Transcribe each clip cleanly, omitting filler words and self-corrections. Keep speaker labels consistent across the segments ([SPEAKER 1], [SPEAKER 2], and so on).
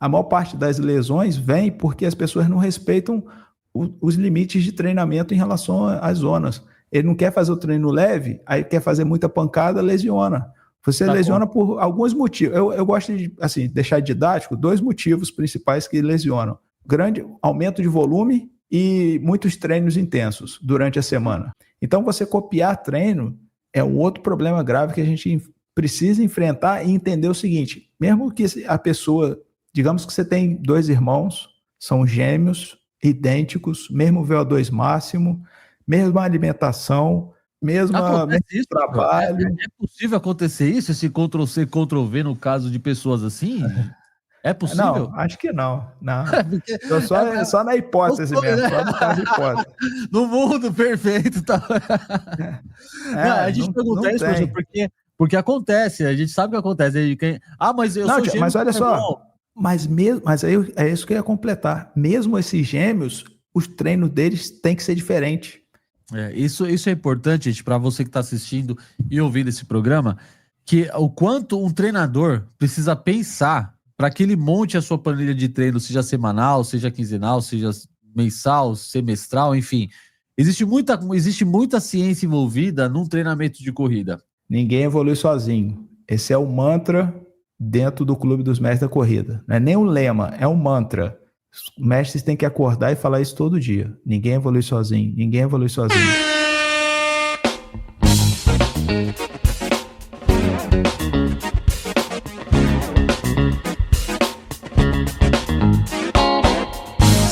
[SPEAKER 1] A maior parte das lesões vem porque as pessoas não respeitam os limites de treinamento em relação às zonas. Ele não quer fazer o treino leve, aí quer fazer muita pancada, lesiona. Você lesiona por alguns motivos. Eu gosto de deixar didático 2 motivos principais que lesionam. Grande aumento de volume e muitos treinos intensos durante a semana. Então, você copiar treino é um outro problema grave que a gente precisa enfrentar e entender o seguinte: mesmo que a pessoa, digamos que você tem 2 irmãos, são gêmeos, idênticos, mesmo VO2 máximo, mesma alimentação, mesmo trabalho.
[SPEAKER 2] É possível acontecer isso, esse Ctrl-C, Ctrl-V no caso de pessoas assim? É possível?
[SPEAKER 1] Não, acho que não. Só na hipótese mesmo, só no caso de hipótese.
[SPEAKER 2] No mundo perfeito. Tá? A gente pergunta isso, professor, porque acontece, a gente sabe que acontece. Mas eu sou gêmeo.
[SPEAKER 1] Mas olha só, mas aí é isso que eu ia completar. Mesmo esses gêmeos, os treinos deles têm que ser diferentes.
[SPEAKER 2] Isso é importante, gente, para você que está assistindo e ouvindo esse programa, que o quanto um treinador precisa pensar para que ele monte a sua planilha de treino, seja semanal, seja quinzenal, seja mensal, semestral, enfim. Existe muita ciência envolvida num treinamento de corrida.
[SPEAKER 1] Ninguém evolui sozinho. Esse é o mantra dentro do Clube dos Mestres da Corrida. Não é nem um lema, é um mantra. Os mestres têm que acordar e falar isso todo dia. Ninguém evolui sozinho, ninguém evolui sozinho.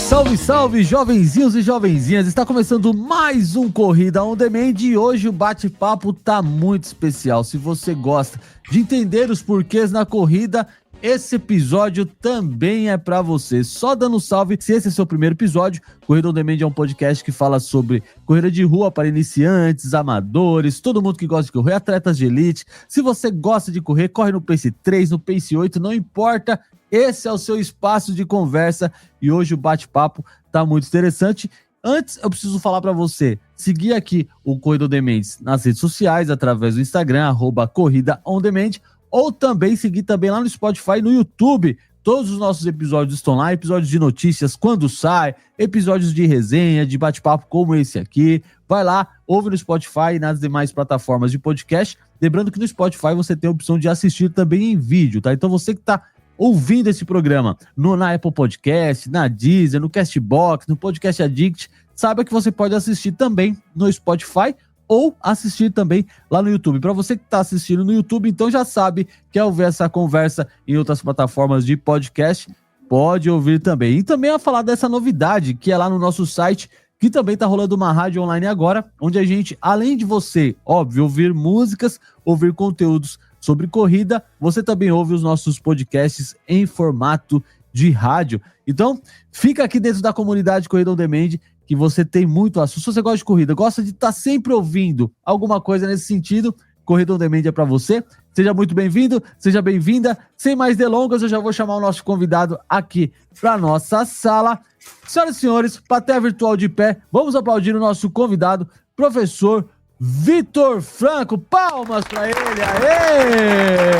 [SPEAKER 2] Salve, salve, jovenzinhos e jovenzinhas! Está começando mais um Corrida On Demand e hoje o bate-papo tá muito especial. Se você gosta de entender os porquês na corrida, esse episódio também é para você. Só dando um salve, se esse é seu primeiro episódio, Corrida On Demand é um podcast que fala sobre corrida de rua para iniciantes, amadores, todo mundo que gosta de correr, atletas de elite. Se você gosta de correr, corre no Pace 3, no Pace 8, não importa. Esse é o seu espaço de conversa e hoje o bate-papo tá muito interessante. Antes, eu preciso falar para você seguir aqui o Corrida On Demand nas redes sociais, através do Instagram, @Corrida On Demand, ou também seguir também lá no Spotify e no YouTube. Todos os nossos episódios estão lá, episódios de notícias quando sai, episódios de resenha, de bate-papo como esse aqui. Vai lá, ouve no Spotify e nas demais plataformas de podcast. Lembrando que no Spotify você tem a opção de assistir também em vídeo, tá? Então você que tá ouvindo esse programa na Apple Podcast, na Deezer, no Castbox, no Podcast Addict, saiba que você pode assistir também no Spotify ou assistir também lá no YouTube. Para você que está assistindo no YouTube, então já sabe, quer ouvir essa conversa em outras plataformas de podcast, pode ouvir também. E também a falar dessa novidade que é lá no nosso site, que também está rolando uma rádio online agora, onde a gente, além de você, óbvio, ouvir músicas, ouvir conteúdos sobre corrida, você também ouve os nossos podcasts em formato de rádio. Então, fica aqui dentro da comunidade Corrida On Demand, que você tem muito assunto. Se você gosta de corrida, gosta de estar sempre ouvindo alguma coisa nesse sentido, Corrida On Demand é para você. Seja muito bem-vindo, seja bem-vinda. Sem mais delongas, eu já vou chamar o nosso convidado aqui para nossa sala. Senhoras e senhores, plateia virtual de pé, vamos aplaudir o nosso convidado, professor Vitor Franco. Palmas para ele, aê!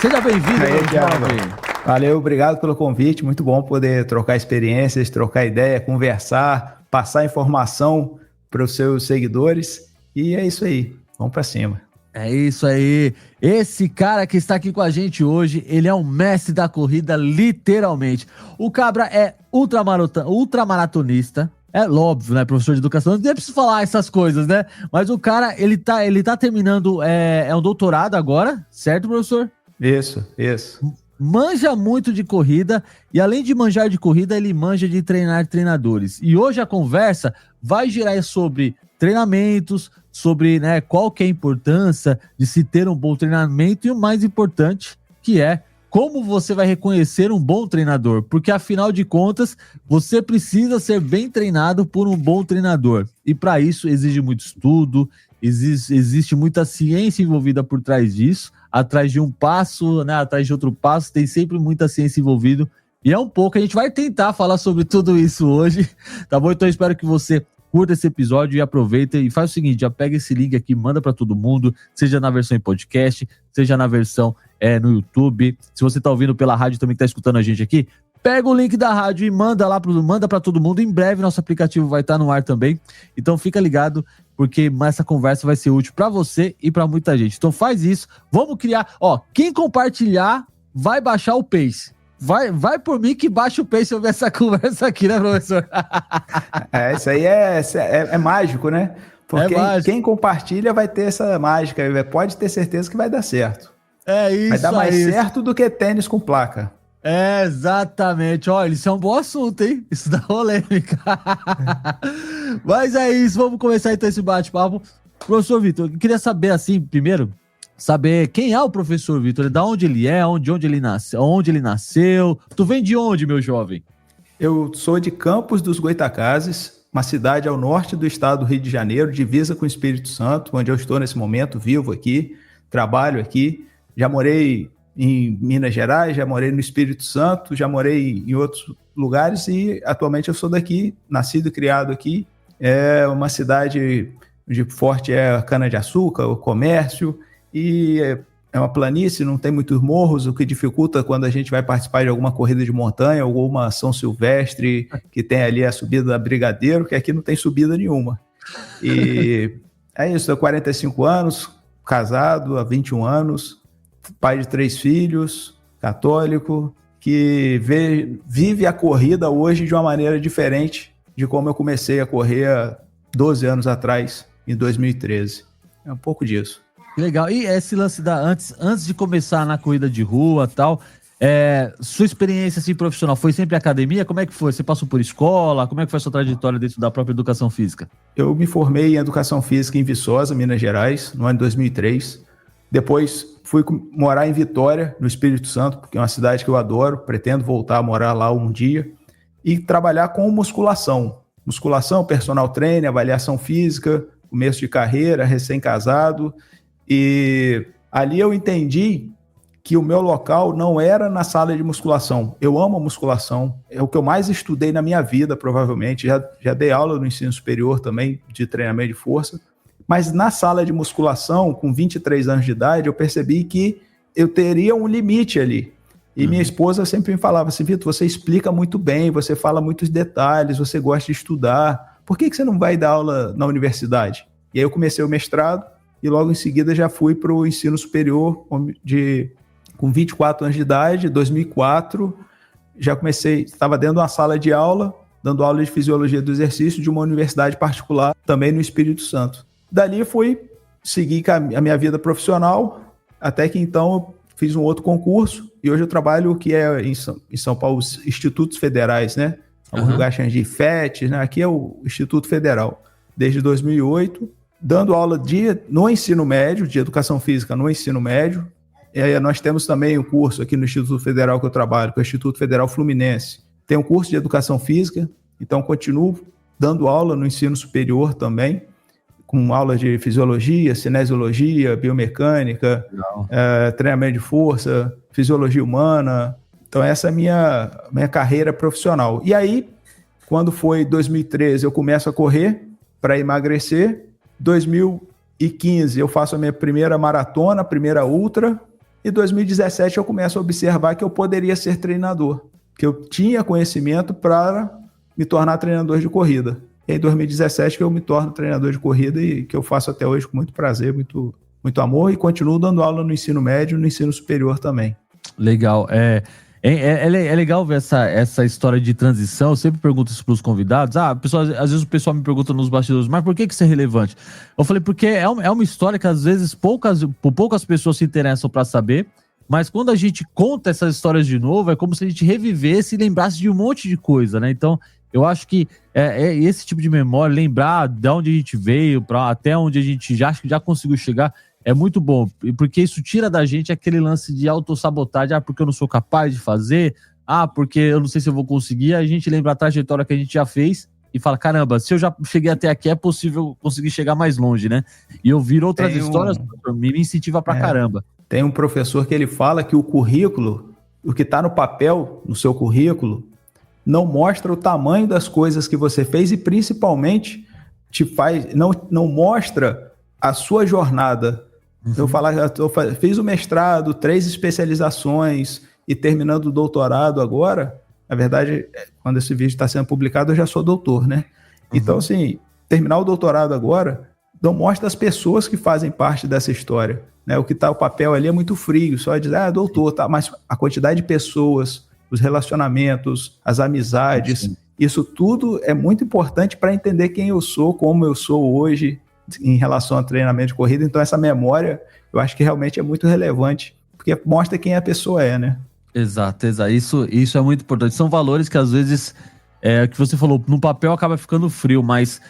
[SPEAKER 2] Seja bem-vindo,
[SPEAKER 1] Valeu, obrigado pelo convite, muito bom poder trocar experiências, trocar ideia, conversar, passar informação para os seus seguidores, e é isso aí, vamos para cima.
[SPEAKER 2] É isso aí, esse cara que está aqui com a gente hoje, ele é um mestre da corrida, literalmente. O cabra é ultramaratonista, é óbvio, né, professor de educação, não preciso falar essas coisas, né, mas o cara, ele tá terminando, um doutorado agora, certo, professor?
[SPEAKER 1] Isso.
[SPEAKER 2] Manja muito de corrida e além de manjar de corrida, ele manja de treinar treinadores. E hoje a conversa vai girar sobre treinamentos, sobre, né, qual que é a importância de se ter um bom treinamento e o mais importante, que é como você vai reconhecer um bom treinador, porque afinal de contas, você precisa ser bem treinado por um bom treinador. E para isso exige muito estudo, existe muita ciência envolvida por trás disso. Atrás de um passo, né, atrás de outro passo, tem sempre muita ciência envolvida. E é um pouco, a gente vai tentar falar sobre tudo isso hoje, tá bom? Então eu espero que você curta esse episódio e aproveita e faz o seguinte, já pega esse link aqui, manda para todo mundo, seja na versão em podcast, seja na versão no YouTube. Se você tá ouvindo pela rádio também, que tá escutando a gente aqui, pega o link da rádio e manda para todo mundo. Em breve nosso aplicativo vai estar no ar também. Então fica ligado, porque essa conversa vai ser útil para você e para muita gente. Então faz isso, vamos criar, quem compartilhar vai baixar o Pace. Vai por mim que baixa o Pace eu ver essa conversa aqui, né, professor?
[SPEAKER 1] Isso aí é mágico, né? Porque quem compartilha vai ter essa mágica, pode ter certeza que vai dar certo.
[SPEAKER 2] É isso.
[SPEAKER 1] Vai dar mais certo do que tênis com placa.
[SPEAKER 2] Exatamente. Olha, isso é um bom assunto, hein? Isso dá polêmica. Mas é isso, vamos começar então esse bate-papo. Professor Vitor, eu queria saber assim, primeiro, quem é o professor Vitor, da onde ele é, onde ele nasceu. Tu vem de onde, meu jovem?
[SPEAKER 1] Eu sou de Campos dos Goytacazes, uma cidade ao norte do estado do Rio de Janeiro, divisa com o Espírito Santo, onde eu estou nesse momento, vivo aqui, trabalho aqui. Já morei em Minas Gerais, já morei no Espírito Santo, já morei em outros lugares e atualmente eu sou daqui, nascido e criado aqui. É uma cidade onde forte é a cana-de-açúcar, o comércio, e é uma planície, não tem muitos morros, o que dificulta quando a gente vai participar de alguma corrida de montanha ou alguma São Silvestre, que tem ali a subida da Brigadeiro, que aqui não tem subida nenhuma. E é isso, eu 45 anos, casado há 21 anos, pai de 3 filhos, católico, que vive a corrida hoje de uma maneira diferente de como eu comecei a correr há 12 anos atrás, em 2013. É um pouco disso.
[SPEAKER 2] Legal. E esse lance antes de começar na corrida de rua e tal, sua experiência assim, profissional foi sempre academia? Como é que foi? Você passou por escola? Como é que foi a sua trajetória dentro da própria educação física? Eu
[SPEAKER 1] me formei em educação física em Viçosa, Minas Gerais, no ano de 2003. Depois fui morar em Vitória, no Espírito Santo, porque é uma cidade que eu adoro, pretendo voltar a morar lá um dia, e trabalhar com musculação. Musculação, personal trainer, avaliação física, começo de carreira, recém-casado. E ali eu entendi que o meu local não era na sala de musculação. Eu amo a musculação, é o que eu mais estudei na minha vida, provavelmente. Já dei aula no ensino superior também, de treinamento de força. Mas na sala de musculação, com 23 anos de idade, eu percebi que eu teria um limite ali. E minha esposa sempre me falava assim, Vitor, você explica muito bem, você fala muitos detalhes, você gosta de estudar, por que você não vai dar aula na universidade? E aí eu comecei o mestrado e logo em seguida já fui para o ensino superior com 24 anos de idade, 2004, já comecei, estava dentro de uma sala de aula, dando aula de fisiologia do exercício de uma universidade particular, também no Espírito Santo. Dali fui seguir a minha vida profissional, até que então eu fiz um outro concurso e hoje eu trabalho que é em São Paulo, os institutos federais, né? Alguns lugares chamam de IFET, né? Aqui é o Instituto Federal, desde 2008, dando aula no ensino médio, de educação física no ensino médio. Nós temos também um curso aqui no Instituto Federal que eu trabalho, que é o Instituto Federal Fluminense. Tem um curso de educação física, então continuo dando aula no ensino superior também, com aulas de fisiologia, cinesiologia, biomecânica, treinamento de força, fisiologia humana. Então essa é a minha carreira profissional. E aí, quando foi 2013, eu começo a correr para emagrecer. 2015 eu faço a minha primeira maratona, primeira ultra. E 2017 eu começo a observar que eu poderia ser treinador, que eu tinha conhecimento para me tornar treinador de corrida. E em 2017 que eu me torno treinador de corrida e que eu faço até hoje com muito prazer, muito, muito amor, e continuo dando aula no ensino médio e no ensino superior também.
[SPEAKER 2] Legal. É legal ver essa história de transição. Eu sempre pergunto isso para os convidados. Às vezes o pessoal me pergunta nos bastidores, mas por que isso é relevante? Eu falei, porque é uma história que às vezes poucas pessoas se interessam para saber, mas quando a gente conta essas histórias de novo, é como se a gente revivesse e lembrasse de um monte de coisa, né? Então, eu acho que esse tipo de memória, lembrar de onde a gente veio, até onde a gente já conseguiu chegar, é muito bom, porque isso tira da gente aquele lance de autossabotagem, porque eu não sou capaz de fazer, porque eu não sei se eu vou conseguir. A gente lembra a trajetória que a gente já fez e fala, caramba, se eu já cheguei até aqui, é possível conseguir chegar mais longe, né? E ouvir outras histórias me incentiva pra caramba.
[SPEAKER 1] Tem um professor que ele fala que o currículo, o que está no papel, no seu currículo, não mostra o tamanho das coisas que você fez e principalmente não mostra a sua jornada. Eu fiz o mestrado, 3 especializações e terminando o doutorado agora. Na verdade, quando esse vídeo está sendo publicado, eu já sou doutor, né? Então, assim, terminar o doutorado agora não mostra as pessoas que fazem parte dessa história, né? O papel ali é muito frio, só dizer, doutor, tá, mas a quantidade de pessoas, os relacionamentos, as amizades, isso tudo é muito importante para entender quem eu sou, como eu sou hoje em relação ao treinamento de corrida. Então essa memória, eu acho que realmente é muito relevante, porque mostra quem a pessoa é, né?
[SPEAKER 2] Exato. Isso é muito importante. São valores que às vezes, que você falou, no papel acaba ficando frio, mas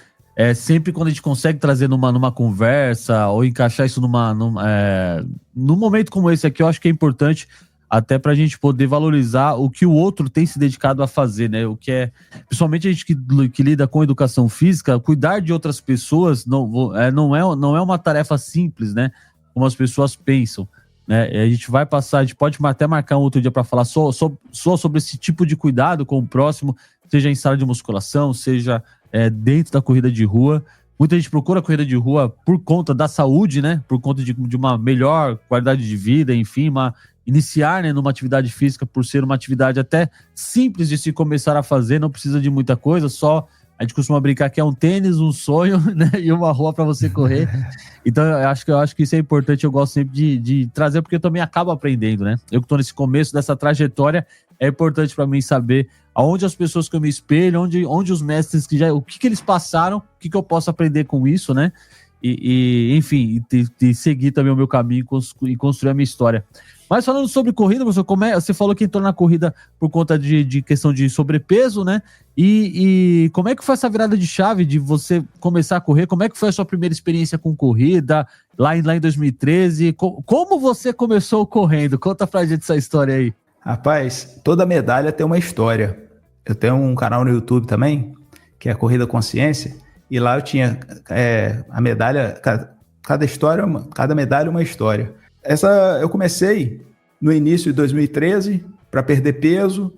[SPEAKER 2] sempre quando a gente consegue trazer numa conversa ou encaixar isso num momento como esse aqui, eu acho que é importante até para a gente poder valorizar o que o outro tem se dedicado a fazer, né? O que principalmente a gente que lida com educação física, cuidar de outras pessoas não é uma tarefa simples, né? Como as pessoas pensam, né? A gente pode até marcar um outro dia para falar só sobre esse tipo de cuidado com o próximo, seja em sala de musculação, seja dentro da corrida de rua. Muita gente procura a corrida de rua por conta da saúde, né? Por conta de uma melhor qualidade de vida, enfim, iniciar, né, numa atividade física por ser uma atividade até simples de se começar a fazer, não precisa de muita coisa, só a gente costuma brincar que é um tênis, um sonho, né, e uma rua para você correr. Então eu acho que isso é importante, eu gosto sempre de trazer, porque eu também acabo aprendendo, né? Eu que estou nesse começo dessa trajetória, é importante para mim saber aonde as pessoas que eu me espelho, onde os mestres o que eles passaram, o que eu posso aprender com isso, né? Enfim, seguir também o meu caminho e construir a minha história. Mas falando sobre corrida, você falou que entrou na corrida por conta de questão de sobrepeso, né? E como é que foi essa virada de chave de você começar a correr? Como é que foi a sua primeira experiência com corrida lá em 2013? Como você começou correndo? Conta pra gente essa história aí.
[SPEAKER 1] Rapaz, toda medalha tem uma história. Eu tenho um canal no YouTube também, que é a Corrida Consciência, e lá eu tinha a medalha, cada medalha uma história. Eu comecei no início de 2013 para perder peso,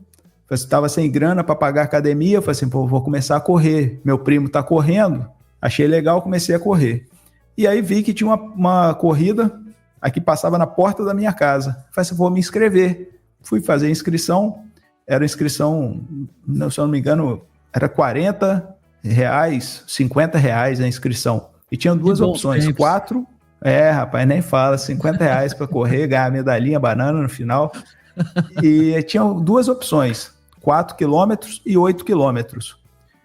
[SPEAKER 1] estava sem grana para pagar academia, eu falei assim, vou começar a correr, meu primo está correndo, achei legal, comecei a correr. E aí vi que tinha uma corrida aqui, passava na porta da minha casa, falei assim, vou me inscrever. Fui fazer a inscrição, era inscrição, se eu não me engano, era R$40, R$50 a inscrição. E tinha duas opções, tempos. 4... rapaz, nem fala, R$50 para correr, ganhar a medalhinha, banana no final. E tinham duas opções, 4 quilômetros e 8 quilômetros.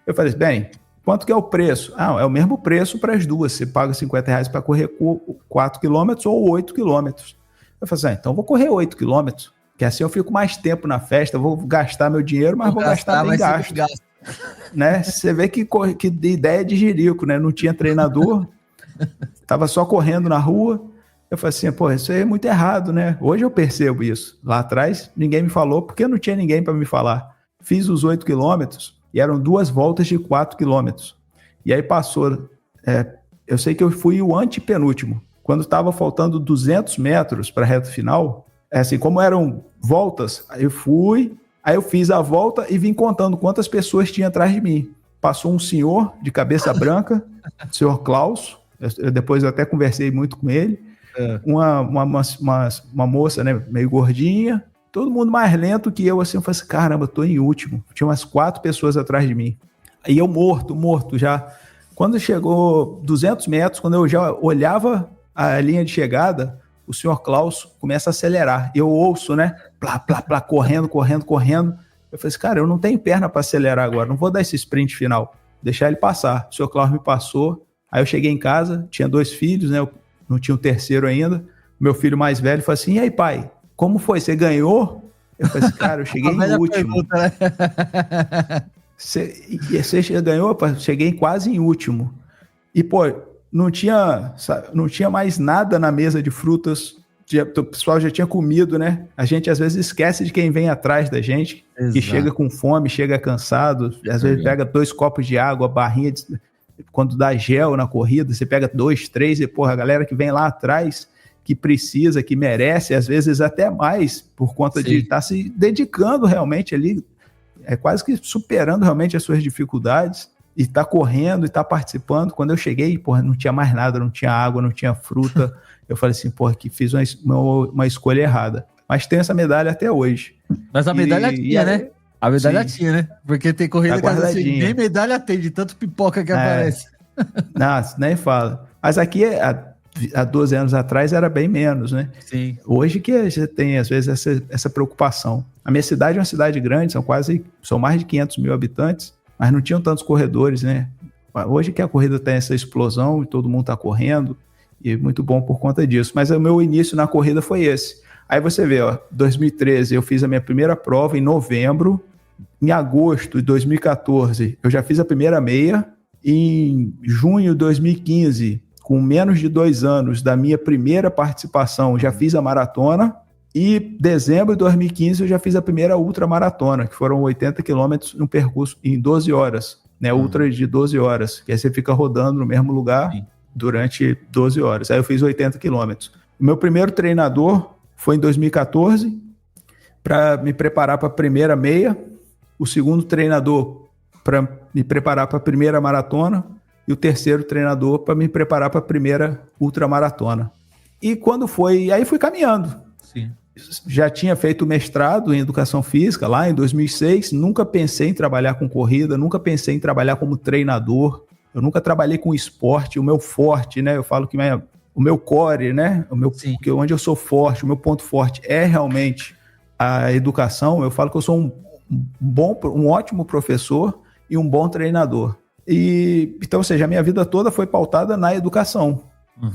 [SPEAKER 1] Eu falei, bem, quanto que é o preço? É o mesmo preço para as duas, você paga R$50 para correr 4 quilômetros ou 8 quilômetros. Eu falei assim, então vou correr 8 quilômetros, que assim eu fico mais tempo na festa, vou gastar meu dinheiro, mas vou gastar bem gasto. Né? Você vê que ideia de jirico, né? Não tinha treinador, tava só correndo na rua. Eu falei assim, isso aí é muito errado, né? Hoje eu percebo isso. Lá atrás, ninguém me falou, porque não tinha ninguém para me falar. Fiz os 8 quilômetros e eram 2 voltas de 4 quilômetros. E aí passou... eu sei que eu fui o antepenúltimo. Quando estava faltando 200 metros para a reta final, assim, como eram voltas, eu fui... Aí eu fiz a volta e vim contando quantas pessoas tinha atrás de mim. Passou um senhor de cabeça branca, o senhor Klaus, depois eu até conversei muito com ele, uma moça, né, meio gordinha, todo mundo mais lento que eu, assim, eu falei assim, caramba, eu tô em último. Tinha umas 4 pessoas atrás de mim. Aí eu morto já. Quando chegou 200 metros, quando eu já olhava a linha de chegada, o senhor Klaus começa a acelerar. Eu ouço, né? Plá, plá, plá, correndo. Eu falei assim, cara, eu não tenho perna para acelerar agora, não vou dar esse sprint final, deixar ele passar. O senhor Klaus me passou, aí eu cheguei em casa, tinha 2 filhos, né? Eu não tinha um terceiro ainda. Meu filho mais velho falou assim, e aí, pai, como foi? Você ganhou? Eu falei assim, cara, eu cheguei em último. Pergunta, né? Você ganhou? Cheguei quase em último. E, não tinha mais nada na mesa de frutas, o pessoal já tinha comido, né? A gente às vezes esquece de quem vem atrás da gente, exato, que chega com fome, chega cansado, às vezes pega 2 copos de água, barrinha quando dá gel na corrida, você pega 2, 3 e, a galera que vem lá atrás, que precisa, que merece, às vezes até mais, por conta de estar se dedicando realmente ali, quase que superando realmente as suas dificuldades. e tá correndo e tá participando. Quando eu cheguei, porra, não tinha mais nada, não tinha água, não tinha fruta. Eu falei assim, porra, que fiz uma escolha errada. Mas tem essa medalha até hoje.
[SPEAKER 2] Mas a medalha tinha, né? A medalha tinha, né? Porque tem corrida que assim, nem medalha tem, de tanto pipoca que aparece.
[SPEAKER 1] Nossa, nem fala. Mas aqui, há 12 anos atrás, era bem menos, né?
[SPEAKER 2] Sim.
[SPEAKER 1] Hoje que a gente tem, às vezes, essa preocupação. A minha cidade é uma cidade grande, são mais de 500 mil habitantes, mas não tinham tantos corredores, né? Hoje que a corrida tem essa explosão e todo mundo está correndo, e muito bom por conta disso. Mas o meu início na corrida foi esse. Aí você vê, ó, 2013 eu fiz a minha primeira prova em novembro, em agosto de 2014 eu já fiz a primeira meia, em junho de 2015, com menos de 2 anos da minha primeira participação, já fiz a maratona, e dezembro de 2015 eu já fiz a primeira ultramaratona, que foram 80 quilômetros no percurso em 12 horas, né? Ultra de 12 horas, que aí você fica rodando no mesmo lugar durante 12 horas. Aí eu fiz 80 quilômetros. O meu primeiro treinador foi em 2014, para me preparar para a primeira meia, o segundo treinador para me preparar para a primeira maratona, e o terceiro treinador para me preparar para a primeira ultramaratona. E quando foi, aí fui caminhando.
[SPEAKER 2] Sim.
[SPEAKER 1] Já tinha feito mestrado em educação física lá em 2006, nunca pensei em trabalhar com corrida, nunca pensei em trabalhar como treinador, eu nunca trabalhei com esporte, o meu forte, né? Eu falo que o meu core, né? Onde eu sou forte, o meu ponto forte é realmente a educação. Eu falo que eu sou um ótimo professor e um bom treinador. Então, ou seja, a minha vida toda foi pautada na educação,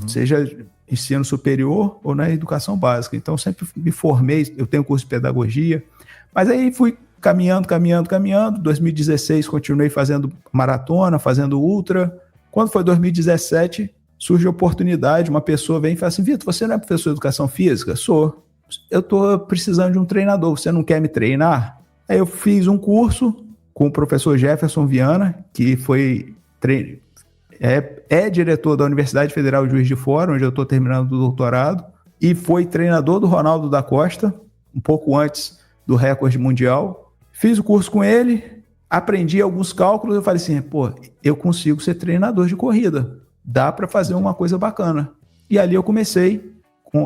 [SPEAKER 1] seja ensino superior ou na educação básica. Então, sempre me formei, eu tenho curso de pedagogia, mas aí fui caminhando. 2016, continuei fazendo maratona, fazendo ultra. Quando foi 2017, surge a oportunidade, uma pessoa vem e fala assim, Vitor, você não é professor de educação física? Sou. Eu estou precisando de um treinador, você não quer me treinar? Aí eu fiz um curso com o professor Jefferson Viana, que foi diretor da Universidade Federal de Juiz de Fora, onde eu estou terminando o doutorado, e foi treinador do Ronaldo da Costa, um pouco antes do recorde mundial. Fiz o curso com ele, aprendi alguns cálculos, eu falei assim, pô, eu consigo ser treinador de corrida, dá para fazer uma coisa bacana. E ali eu comecei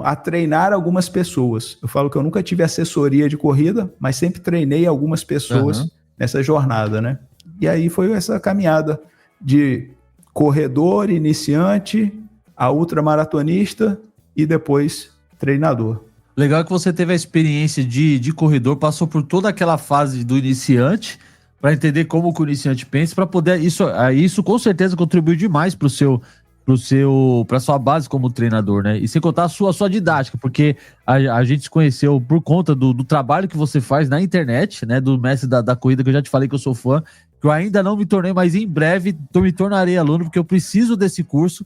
[SPEAKER 1] a treinar algumas pessoas. Eu falo que eu nunca tive assessoria de corrida, mas sempre treinei algumas pessoas nessa jornada, né? E aí foi essa caminhada de corredor, iniciante, a ultramaratonista e depois treinador.
[SPEAKER 2] Legal que você teve a experiência de corredor, passou por toda aquela fase do iniciante, para entender como o iniciante pensa, para poder... Isso com certeza contribuiu demais para sua base como treinador, né? E sem contar a sua didática, porque a gente se conheceu por conta do trabalho que você faz na internet, né? Do mestre da corrida, que eu já te falei que eu sou fã, que eu ainda não me tornei, mas em breve me tornarei aluno, porque eu preciso desse curso,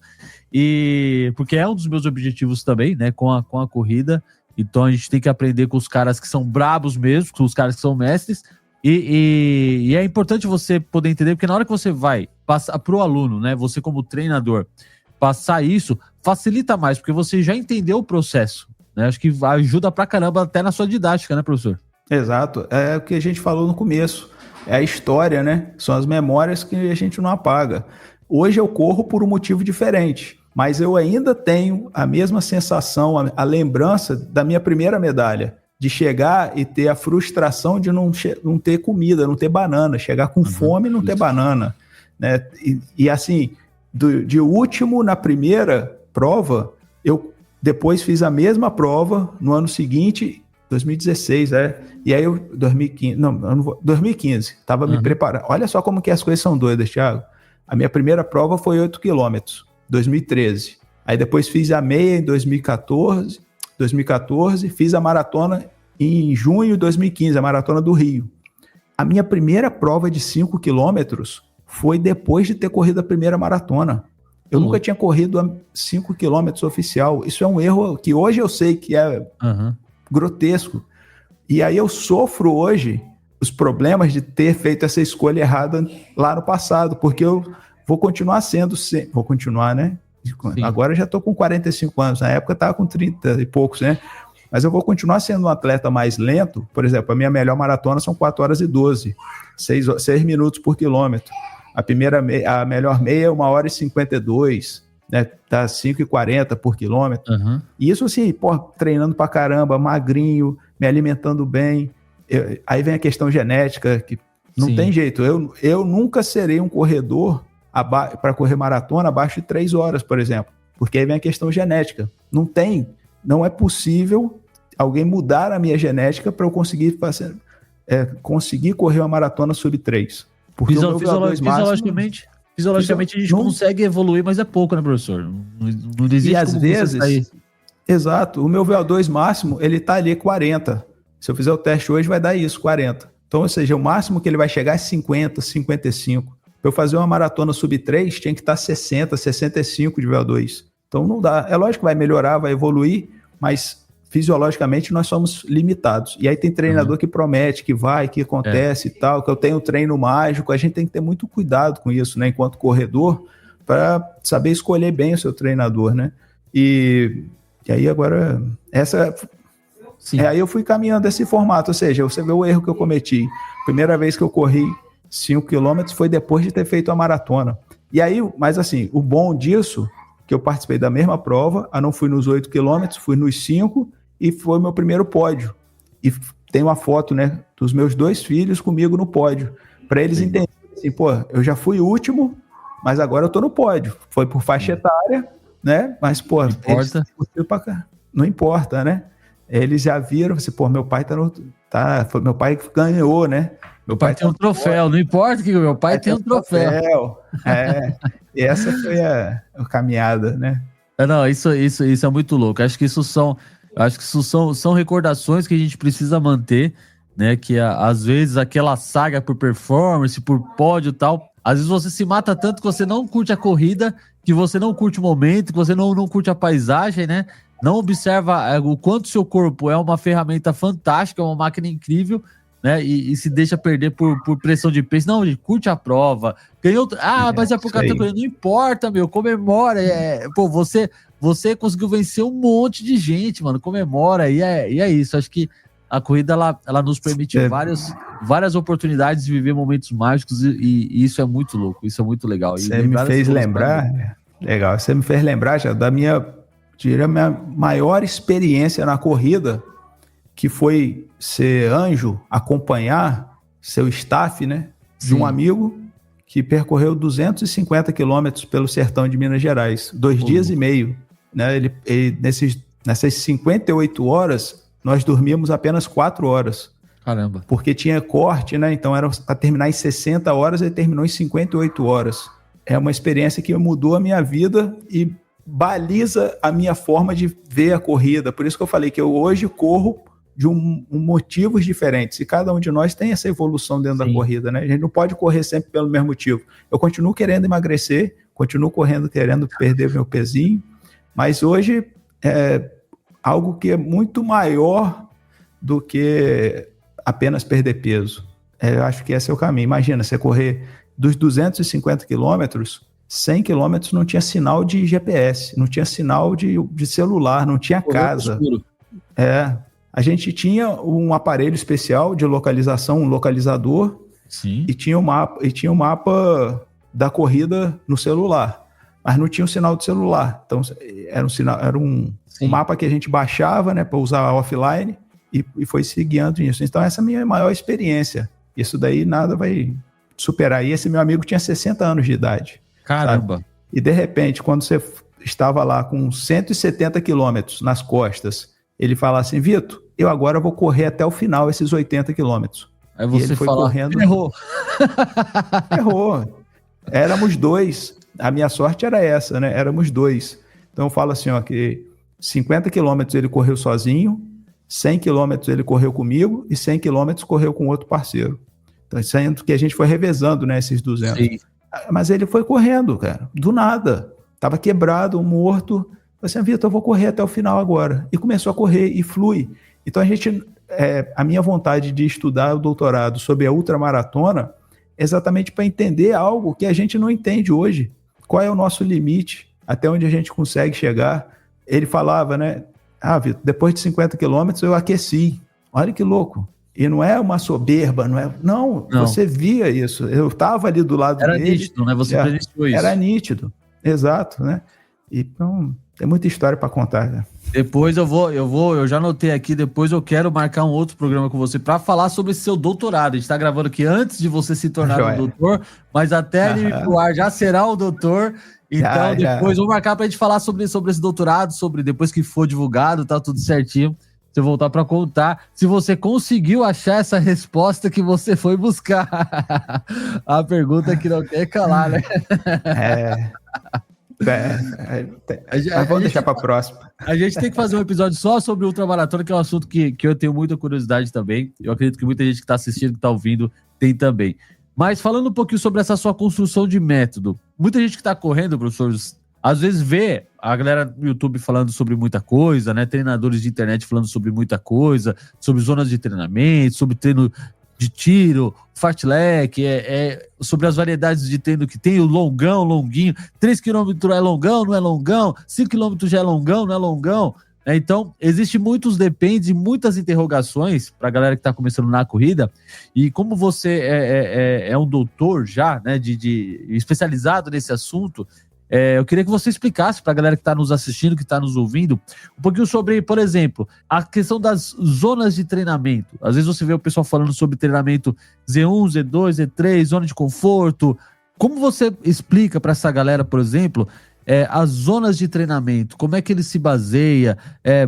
[SPEAKER 2] e porque é um dos meus objetivos também, né? Com a corrida. Então a gente tem que aprender com os caras que são brabos mesmo, com os caras que são mestres, e é importante você poder entender, porque na hora que você vai passar para o aluno, né, você como treinador, passar isso, facilita mais, porque você já entendeu o processo, né? Acho que ajuda pra caramba até na sua didática, né, professor?
[SPEAKER 1] Exato, é o que a gente falou no começo, é a história, né? São as memórias que a gente não apaga. Hoje eu corro por um motivo diferente, mas eu ainda tenho a mesma sensação, a lembrança da minha primeira medalha, de chegar e ter a frustração de não ter comida, não ter banana, chegar com fome e não ter banana, né? E assim, de último na primeira prova, eu depois fiz a mesma prova no ano seguinte, 2016, e aí 2015, estava me preparando. Olha só como que as coisas são doidas, Thiago. A minha primeira prova foi 8 quilômetros, 2013. Aí depois fiz a meia em 2014, fiz a maratona em junho de 2015, a maratona do Rio. A minha primeira prova de 5 quilômetros foi depois de ter corrido a primeira maratona. Eu nunca tinha corrido a 5 quilômetros oficial. Isso é um erro que hoje eu sei que é grotesco. E aí eu sofro hoje os problemas de ter feito essa escolha errada lá no passado, porque eu vou continuar sendo... Vou continuar, né? Sim. Agora eu já estou com 45 anos, na época eu estava com 30 e poucos, né? Mas eu vou continuar sendo um atleta mais lento. Por exemplo, a minha melhor maratona são 4 horas e 12, 6 minutos por quilômetro. a melhor meia é 1h52, né? Tá 5h40 por quilômetro.
[SPEAKER 2] Uhum.
[SPEAKER 1] E isso assim, treinando pra caramba, magrinho, me alimentando bem. Aí vem a questão genética, que não tem jeito. Eu nunca serei um corredor para correr maratona abaixo de 3 horas, por exemplo. Porque aí vem a questão genética. Não é possível alguém mudar a minha genética para eu conseguir conseguir correr uma maratona sub 3. Porque o meu VO2
[SPEAKER 2] fisiologicamente a gente consegue evoluir, mas é pouco, né, professor? Não existe.
[SPEAKER 1] E às vezes, exato, o meu VO2 máximo, ele tá ali 40. Se eu fizer o teste hoje, vai dar isso, 40. Então, ou seja, o máximo que ele vai chegar é 50, 55. Para eu fazer uma maratona sub 3, tinha que estar 60, 65 de VO2. Então não dá. É lógico que vai melhorar, vai evoluir, mas fisiologicamente nós somos limitados. E aí tem treinador que promete que vai, que acontece e tal, que eu tenho treino mágico. A gente tem que ter muito cuidado com isso, né, enquanto corredor, para saber escolher bem o seu treinador, né? E aí agora, aí eu fui caminhando desse formato, ou seja, você vê o erro que eu cometi. Primeira vez que eu corri 5 quilômetros foi depois de ter feito a maratona. E aí, mas assim, o bom disso, que eu participei da mesma prova, não fui nos 8 quilômetros, fui nos 5 e foi meu primeiro pódio. E tem uma foto, né, dos meus 2 filhos comigo no pódio, para eles entenderem assim, eu já fui último, mas agora eu tô no pódio. Foi por faixa etária, né, mas, não importa, né? Eles já viram, meu pai meu pai que ganhou, né?
[SPEAKER 2] Meu pai tem um troféu, não importa que meu pai tem um troféu.
[SPEAKER 1] E essa foi a caminhada, né?
[SPEAKER 2] Não, isso é muito louco. Acho que isso são recordações que a gente precisa manter, né? Que às vezes aquela saga por performance, por pódio e tal, às vezes você se mata tanto que você não curte a corrida, que você não curte o momento, que você não curte a paisagem, né? Não observa o quanto seu corpo é uma ferramenta fantástica, uma máquina incrível, né? E se deixa perder por pressão de peso. Não, gente, curte a prova. Ganhou. Mas é por categoria. Não importa, meu. Comemora. Você conseguiu vencer um monte de gente, mano. Comemora. E é isso. Acho que a corrida ela nos permite várias oportunidades de viver momentos mágicos. E isso é muito louco. Isso é muito legal.
[SPEAKER 1] Você me fez lembrar. Legal. Você me fez lembrar já da minha maior experiência na corrida, que foi ser anjo, acompanhar seu staff, né? De um amigo que percorreu 250 quilômetros pelo sertão de Minas Gerais, 2 dias e meio, né? Nessas 58 horas, nós dormíamos apenas 4 horas.
[SPEAKER 2] Caramba.
[SPEAKER 1] Porque tinha corte, né? Então era para terminar em 60 horas, ele terminou em 58 horas. É uma experiência que mudou a minha vida e baliza a minha forma de ver a corrida. Por isso que eu falei que eu hoje corro de motivos diferentes. E cada um de nós tem essa evolução dentro da corrida, né? A gente não pode correr sempre pelo mesmo motivo. Eu continuo querendo emagrecer, continuo correndo querendo perder meu pezinho, mas hoje é algo que é muito maior do que apenas perder peso. Eu acho que esse é o caminho. Imagina, você correr dos 250 quilômetros, 100 quilômetros não tinha sinal de GPS, não tinha sinal de celular, não tinha casa. A gente tinha um aparelho especial de localização, um localizador, e tinha um mapa da corrida no celular, mas não tinha um sinal de celular. Então era um mapa que a gente baixava, né, para usar offline e foi se guiando nisso. Então essa é a minha maior experiência. Isso daí nada vai superar. E esse meu amigo tinha 60 anos de idade.
[SPEAKER 2] Caramba!
[SPEAKER 1] Sabe? E de repente, quando você estava lá com 170 quilômetros nas costas, ele fala assim: Vitor, eu agora vou correr até o final esses 80 quilômetros.
[SPEAKER 2] Aí você
[SPEAKER 1] ele foi
[SPEAKER 2] fala,
[SPEAKER 1] correndo. Errou. Éramos 2. A minha sorte era essa, né? Éramos 2. Então eu falo assim, que 50 quilômetros ele correu sozinho, 100 quilômetros ele correu comigo e 100 quilômetros correu com outro parceiro. Então, sendo que a gente foi revezando, né, esses 200. Sim. Mas ele foi correndo, cara, do nada. Tava quebrado, morto. Falei assim: Vitor, eu vou correr até o final agora. E começou a correr e flui. Então a minha vontade de estudar o doutorado sobre a ultramaratona é exatamente para entender algo que a gente não entende hoje. Qual é o nosso limite? Até onde a gente consegue chegar? Ele falava, né? Vitor, depois de 50 quilômetros eu aqueci. Olha que louco. E não é uma soberba, não, você via isso. Eu estava ali do lado dele.
[SPEAKER 2] Era nítido, né? Você presenciou isso.
[SPEAKER 1] Era nítido, exato, né? Então, tem muita história para contar, né?
[SPEAKER 2] Depois eu já anotei aqui, depois eu quero marcar um outro programa com você para falar sobre esse seu doutorado. A gente está gravando aqui antes de você se tornar um doutor, mas até ele ir pro ar já será o doutor. Então, depois vou marcar para a gente falar sobre esse doutorado, depois que for divulgado, tá tudo certinho. Você voltar para contar se você conseguiu achar essa resposta que você foi buscar. A pergunta que não quer calar, né?
[SPEAKER 1] Mas vamos deixar para a próxima.
[SPEAKER 2] A gente tem que fazer um episódio só sobre ultramaratona, que é um assunto que eu tenho muita curiosidade também. Eu acredito que muita gente que está assistindo, que está ouvindo, tem também. Mas falando um pouquinho sobre essa sua construção de método, muita gente que está correndo, professor, às vezes vê a galera no YouTube falando sobre muita coisa, né? Treinadores de internet falando sobre muita coisa, sobre zonas de treinamento, sobre treino de tiro, fartlek, sobre as variedades de treino que tem, o longão, longuinho, 3 km é longão, não é longão, 5 km já é longão, não é longão. Então, existe muitos dependes e muitas interrogações para a galera que está começando na corrida, e como você é um doutor já, né, especializado nesse assunto, eu queria que você explicasse para a galera que está nos assistindo, que está nos ouvindo, um pouquinho sobre, por exemplo, a questão das zonas de treinamento. Às vezes você vê o pessoal falando sobre treinamento Z1, Z2, Z3, zona de conforto. Como você explica para essa galera, por exemplo, as zonas de treinamento? Como é que ele se baseia?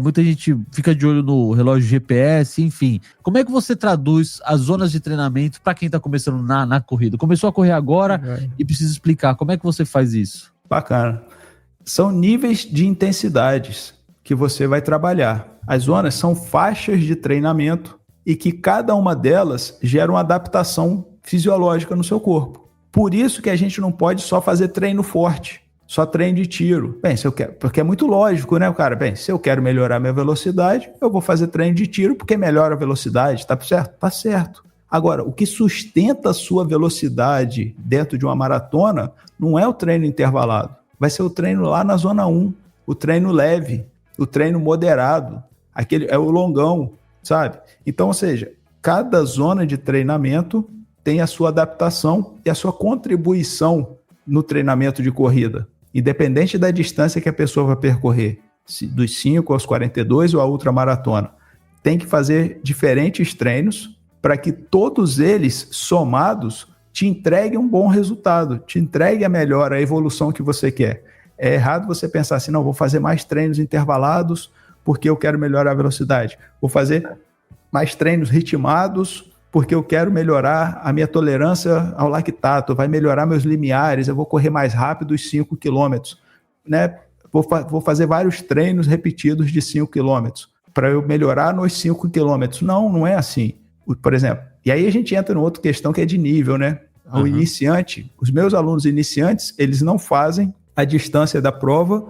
[SPEAKER 2] Muita gente fica de olho no relógio GPS, enfim. Como é que você traduz as zonas de treinamento para quem está começando na corrida? Começou a correr agora e precisa explicar. Como é que você faz isso?
[SPEAKER 1] Bacana. São níveis de intensidades que você vai trabalhar. As zonas são faixas de treinamento e que cada uma delas gera uma adaptação fisiológica no seu corpo. Por isso que a gente não pode só fazer treino forte, só treino de tiro. Bem, se eu quero, porque é muito lógico, né, cara? Bem, se eu quero melhorar minha velocidade, eu vou fazer treino de tiro porque melhora a velocidade, tá certo? Tá certo. Agora, o que sustenta a sua velocidade dentro de uma maratona não é o treino intervalado. Vai ser o treino lá na zona 1, o treino leve, o treino moderado, aquele é o longão, sabe? Então, ou seja, cada zona de treinamento tem a sua adaptação e a sua contribuição no treinamento de corrida, independente da distância que a pessoa vai percorrer, dos 5 aos 42 ou a ultramaratona. Tem que fazer diferentes treinos para que todos eles somados te entreguem um bom resultado, te entreguem a melhora, a evolução que você quer. É errado você pensar assim, não, vou fazer mais treinos intervalados porque eu quero melhorar a velocidade. Vou fazer mais treinos ritmados porque eu quero melhorar a minha tolerância ao lactato, vai melhorar meus limiares, eu vou correr mais rápido os 5 quilômetros, né? Vou fazer vários treinos repetidos de 5 quilômetros para eu melhorar nos 5 quilômetros. Não é assim. Por exemplo, e aí a gente entra numa outra questão que é de nível, né? O iniciante, os meus alunos iniciantes, eles não fazem a distância da prova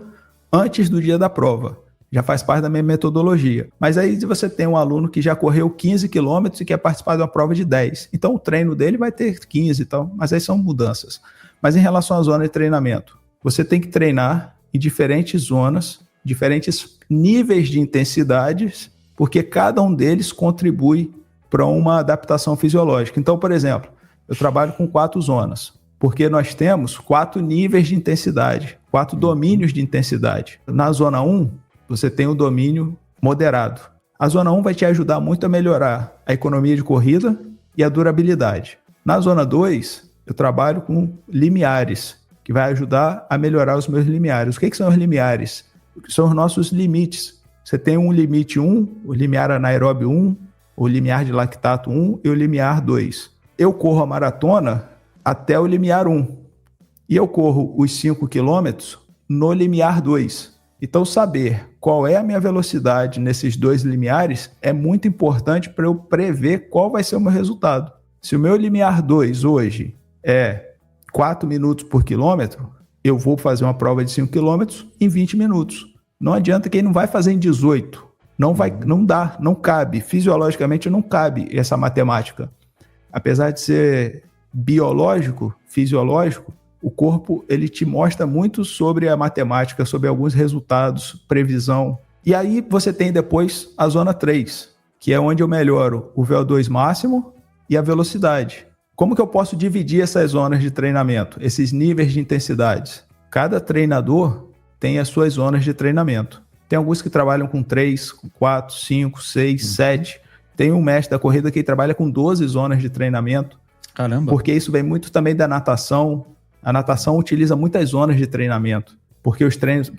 [SPEAKER 1] antes do dia da prova. Já faz parte da minha metodologia. Mas aí você tem um aluno que já correu 15 quilômetros e quer participar de uma prova de 10. Então o treino dele vai ter 15 e tal, mas aí são mudanças. Mas em relação à zona de treinamento, você tem que treinar em diferentes zonas, diferentes níveis de intensidades, porque cada um deles contribui para uma adaptação fisiológica. Então, por exemplo, eu trabalho com 4 zonas, porque nós temos 4 níveis de intensidade, 4 domínios de intensidade. Na zona 1, você tem o domínio moderado. A zona 1 vai te ajudar muito a melhorar a economia de corrida e a durabilidade. Na zona 2, eu trabalho com limiares, que vai ajudar a melhorar os meus limiares. O que são os limiares? São os nossos limites. Você tem um limite 1, o limiar anaeróbio 1, o limiar de lactato 1 e o limiar 2. Eu corro a maratona até o limiar 1 e eu corro os 5 quilômetros no limiar 2. Então, saber qual é a minha velocidade nesses 2 limiares é muito importante para eu prever qual vai ser o meu resultado. Se o meu limiar 2 hoje é 4 minutos por quilômetro, eu vou fazer uma prova de 5 quilômetros em 20 minutos. Não adianta quem não vai fazer em 18. Não dá, não cabe. Fisiologicamente não cabe essa matemática. Apesar de ser biológico, fisiológico, o corpo ele te mostra muito sobre a matemática, sobre alguns resultados, previsão. E aí você tem depois a zona 3, que é onde eu melhoro o VO2 máximo e a velocidade. Como que eu posso dividir essas zonas de treinamento, esses níveis de intensidades? Cada treinador tem as suas zonas de treinamento. Tem alguns que trabalham com 3, com 4, 5, 6, 7. Tem um mestre da corrida que trabalha com 12 zonas de treinamento.
[SPEAKER 2] Caramba!
[SPEAKER 1] Porque isso vem muito também da natação. A natação utiliza muitas zonas de treinamento, porque os treinos...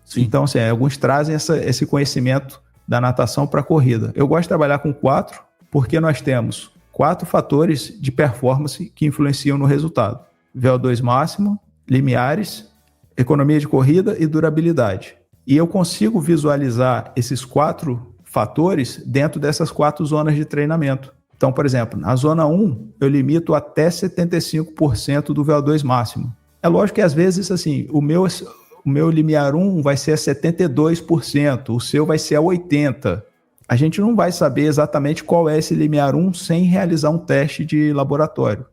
[SPEAKER 1] Sim. Então, assim, alguns trazem esse conhecimento da natação para a corrida. Eu gosto de trabalhar com 4, porque nós temos 4 fatores de performance que influenciam no resultado. VO2 máximo, limiares, economia de corrida e durabilidade. E eu consigo visualizar esses 4 fatores dentro dessas 4 zonas de treinamento. Então, por exemplo, na zona 1, eu limito até 75% do VO2 máximo. É lógico que às vezes, assim, o meu limiar 1 vai ser a 72%, o seu vai ser a 80%. A gente não vai saber exatamente qual é esse limiar 1 sem realizar um teste de laboratório.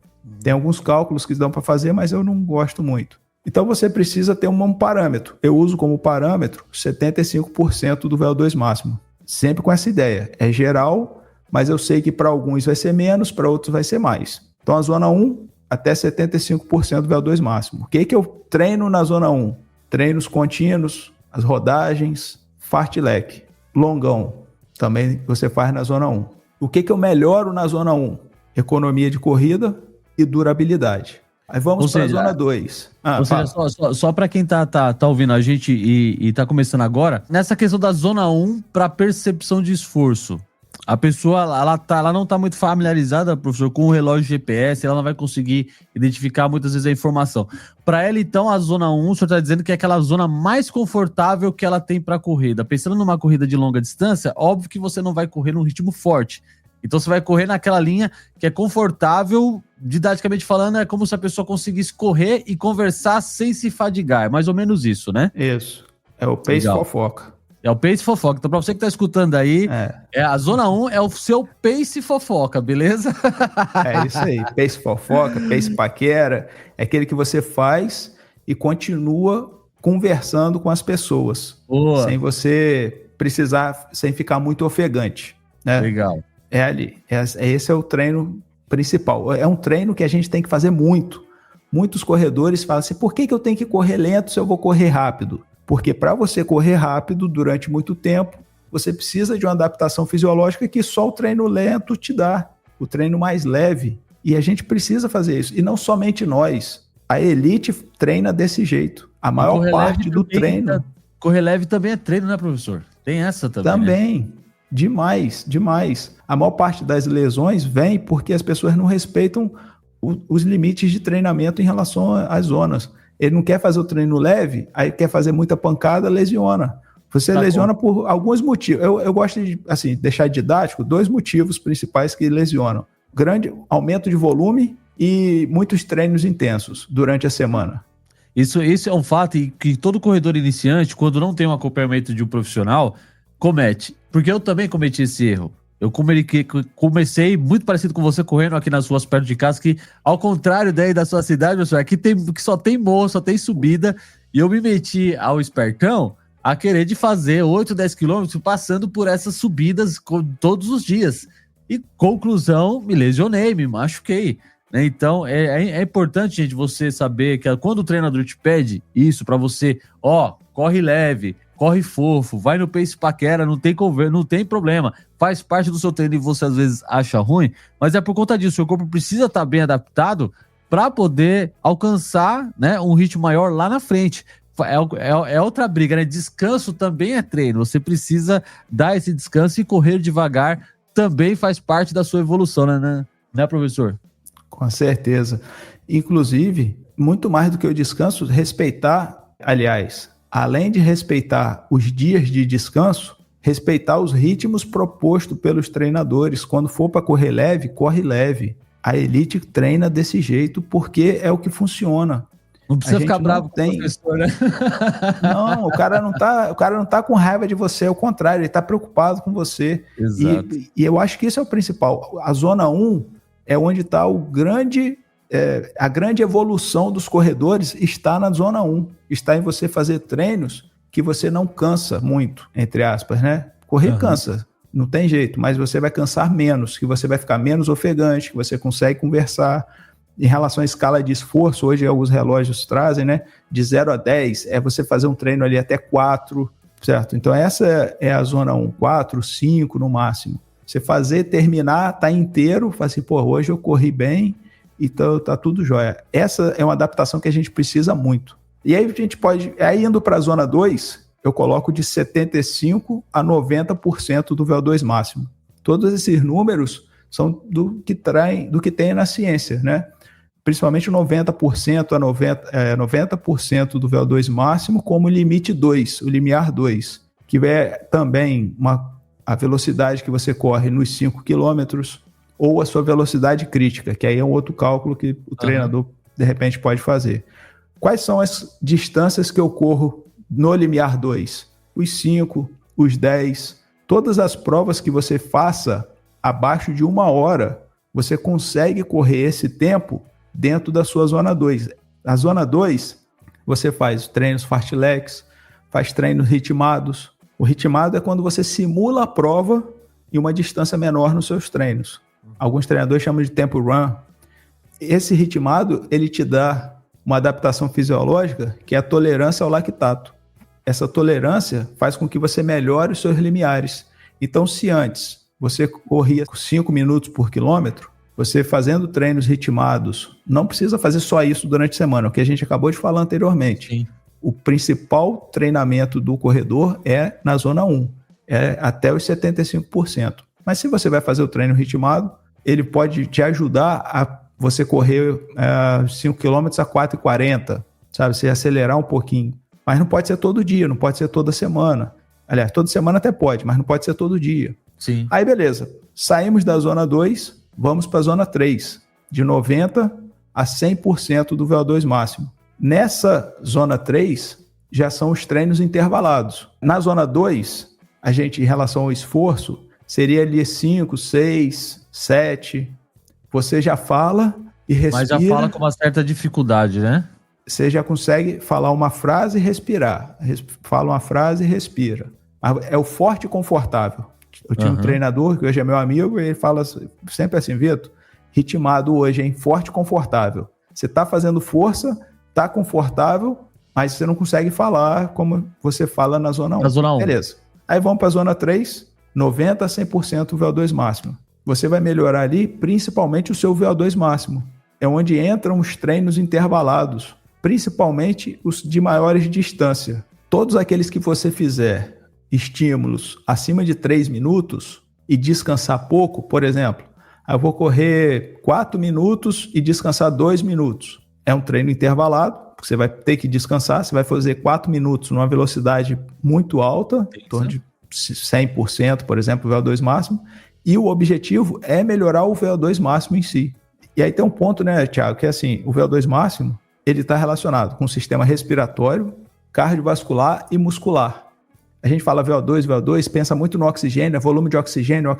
[SPEAKER 1] Tem alguns cálculos que dão para fazer, mas eu não gosto muito. Então você precisa ter um parâmetro. Eu uso como parâmetro 75% do VO2 máximo. Sempre com essa ideia. É geral, mas eu sei que para alguns vai ser menos, para outros vai ser mais. Então a zona 1, até 75% do VO2 máximo. O que eu treino na zona 1? Treinos contínuos, as rodagens, fartlek, longão. Também você faz na zona 1. O que eu melhoro na zona 1? Economia de corrida e durabilidade. Aí vamos para a zona 2.
[SPEAKER 2] Ou seja, só para quem tá ouvindo a gente e tá começando agora, nessa questão da zona 1 para percepção de esforço, a pessoa ela não está muito familiarizada, professor, com o relógio GPS, ela não vai conseguir identificar muitas vezes a informação. Para ela, então, a zona 1, o senhor está dizendo que é aquela zona mais confortável que ela tem para a corrida. Pensando numa corrida de longa distância, óbvio que você não vai correr num ritmo forte. Então você vai correr naquela linha que é confortável, didaticamente falando, é como se a pessoa conseguisse correr e conversar sem se fadigar. É mais ou menos isso, né?
[SPEAKER 1] Isso. É o pace fofoca.
[SPEAKER 2] É o pace fofoca. Então, para você que tá escutando aí, a zona 1 é o seu pace fofoca, beleza?
[SPEAKER 1] É isso aí. Pace fofoca, pace paquera, é aquele que você faz e continua conversando com as pessoas. Boa. Sem você precisar, sem ficar muito ofegante, né?
[SPEAKER 2] Legal.
[SPEAKER 1] É ali. Esse é o treino principal. É um treino que a gente tem que fazer muito. Muitos corredores falam assim, por que eu tenho que correr lento se eu vou correr rápido? Porque para você correr rápido durante muito tempo, você precisa de uma adaptação fisiológica que só o treino lento te dá. O treino mais leve. E a gente precisa fazer isso. E não somente nós. A elite treina desse jeito. A maior parte do treino...
[SPEAKER 2] Correr leve também é treino, né, professor? Tem essa também.
[SPEAKER 1] Também.
[SPEAKER 2] Né?
[SPEAKER 1] Demais. A maior parte das lesões vem porque as pessoas não respeitam os limites de treinamento em relação às zonas. Ele não quer fazer o treino leve, aí quer fazer muita pancada, lesiona. Você lesiona por alguns motivos. Eu gosto de deixar didático 2 motivos principais que lesionam. Grande aumento de volume e muitos treinos intensos durante a semana.
[SPEAKER 2] Isso é um fato que todo corredor iniciante, quando não tem um acompanhamento de um profissional, comete. Porque eu também cometi esse erro. Eu comecei muito parecido com você, correndo aqui nas ruas perto de casa, que ao contrário daí da sua cidade, pessoal, aqui que só tem morro, só tem subida, e eu me meti ao espertão a querer de fazer 8, 10 quilômetros passando por essas subidas todos os dias. E conclusão, me lesionei, me machuquei. Né? Então é importante, gente, você saber que quando o treinador te pede isso para você, corre leve, corre fofo, vai no pace paquera, não tem problema. Faz parte do seu treino e você às vezes acha ruim, mas é por conta disso. Seu corpo precisa estar bem adaptado para poder alcançar, né, um ritmo maior lá na frente. É outra briga, né? Descanso também é treino. Você precisa dar esse descanso e correr devagar também faz parte da sua evolução, né, professor?
[SPEAKER 1] Com certeza. Inclusive, muito mais do que o descanso, respeitar, aliás, além de respeitar os dias de descanso, respeitar os ritmos propostos pelos treinadores. Quando for para correr leve, corre leve. A elite treina desse jeito porque é o que funciona.
[SPEAKER 2] Não precisa ficar bravo com o professor, né?
[SPEAKER 1] Não, o cara não tá com raiva de você, ao contrário, ele tá preocupado com você.
[SPEAKER 2] Exato.
[SPEAKER 1] E eu acho que isso é o principal. A zona 1 é onde está a grande evolução dos corredores, está na zona 1. Está em você fazer treinos que você não cansa muito, entre aspas, né? Correr cansa. não tem jeito, mas você vai cansar menos, que você vai ficar menos ofegante, que você consegue conversar. Em relação à escala de esforço, hoje alguns relógios trazem, né, de 0 a 10, é você fazer um treino ali até 4, certo? Então essa é a zona 1, 4, 5 no máximo. Você fazer, terminar, tá inteiro, fala assim, pô, hoje eu corri bem, então tá tudo jóia. Essa é uma adaptação que a gente precisa muito. E aí a gente pode, aí indo para a zona 2, eu coloco de 75% a 90% do VO2 máximo. Todos esses números são do que tem na ciência, né? Principalmente 90% a 90% do VO2 máximo como limite 2, o limiar 2, que é também a velocidade que você corre nos 5 km ou a sua velocidade crítica, que aí é um outro cálculo que o treinador, de repente, pode fazer. Quais são as distâncias que eu corro no limiar 2? Os 5, os 10, todas as provas que você faça abaixo de 1 hora, você consegue correr esse tempo dentro da sua zona 2. Na zona 2, você faz treinos fartleks, faz treinos ritmados. O ritmado é quando você simula a prova em uma distância menor nos seus treinos. Alguns treinadores chamam de tempo run. Esse ritmado, ele te dá uma adaptação fisiológica que é a tolerância ao lactato. Essa tolerância faz com que você melhore os seus limiares. Então, se antes você corria 5 minutos por quilômetro, você fazendo treinos ritmados, não precisa fazer só isso durante a semana, o que a gente acabou de falar anteriormente. Sim. O principal treinamento do corredor é na zona 1, é até os 75%. Mas se você vai fazer o treino ritmado, ele pode te ajudar a você correr 5 km a 4,40, sabe? Você acelerar um pouquinho. Mas não pode ser todo dia, não pode ser toda semana. Aliás, toda semana até pode, mas não pode ser todo dia.
[SPEAKER 2] Sim.
[SPEAKER 1] Aí beleza, saímos da zona 2, vamos para a zona 3, de 90% a 100% do VO2 máximo. Nessa zona 3, já são os treinos intervalados. Na zona 2, a gente, em relação ao esforço, seria ali 5, 6, 7. Você já fala e respira.
[SPEAKER 2] Mas já fala com uma certa dificuldade, né?
[SPEAKER 1] Você já consegue falar uma frase e respirar. Fala uma frase e respira. É o forte e confortável. Eu tinha um treinador, que hoje é meu amigo, e ele fala sempre assim, Vitor, ritmado hoje, hein? Forte e confortável. Você está fazendo força, está confortável, mas você não consegue falar como você fala na zona 1.
[SPEAKER 2] Na zona 1.
[SPEAKER 1] Beleza. Aí vamos para a zona 3, 90% a 100% VO2 máximo. Você vai melhorar ali, principalmente o seu VO2 máximo. É onde entram os treinos intervalados, principalmente os de maiores distância. Todos aqueles que você fizer estímulos acima de 3 minutos e descansar pouco, por exemplo, eu vou correr 4 minutos e descansar 2 minutos. É um treino intervalado, você vai ter que descansar, você vai fazer 4 minutos numa velocidade muito alta, em torno de 100%, por exemplo, o VO2 máximo, e o objetivo é melhorar o VO2 máximo em si. E aí tem um ponto, né, Thiago, que é assim, o VO2 máximo, ele está relacionado com o sistema respiratório, cardiovascular e muscular. A gente fala VO2, pensa muito no oxigênio, volume de oxigênio,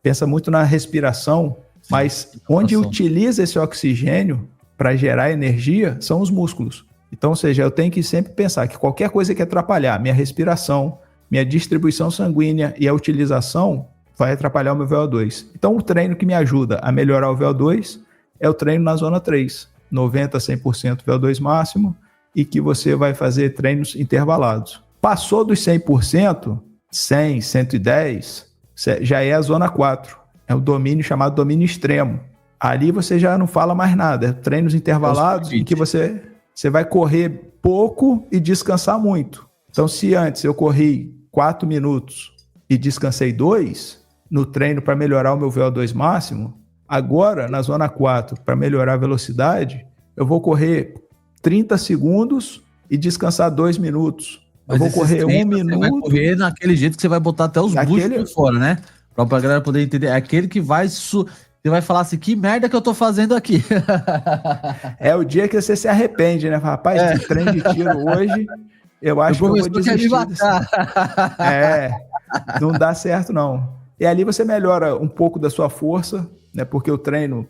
[SPEAKER 1] pensa muito na respiração, mas onde utiliza esse oxigênio para gerar energia são os músculos. Então, ou seja, eu tenho que sempre pensar que qualquer coisa que atrapalhar minha respiração, minha distribuição sanguínea e a utilização vai atrapalhar o meu VO2. Então, o treino que me ajuda a melhorar o VO2 é o treino na zona 3, 90% a 100% VO2 máximo, e que você vai fazer treinos intervalados. Passou dos 100%, 100, 110, já é a zona 4. É o domínio chamado domínio extremo. Ali você já não fala mais nada. É treinos intervalados em que você vai correr pouco e descansar muito. Então, se antes eu corri 4 minutos e descansei 2 no treino para melhorar o meu VO2 máximo, agora, na zona 4, para melhorar a velocidade, eu vou correr 30 segundos e descansar 2 minutos.
[SPEAKER 2] Mas
[SPEAKER 1] eu vou correr 1 minuto.
[SPEAKER 2] Você vai correr naquele jeito que você vai botar até os buchos por fora, né? Pra galera poder entender. É aquele que vai... Você vai falar assim, que merda que eu tô fazendo aqui.
[SPEAKER 1] É o dia que você se arrepende, né? Rapaz, esse treino de tiro hoje, eu acho que eu vou desistir. Não dá certo, não. E ali você melhora um pouco da sua força, né? Porque o treino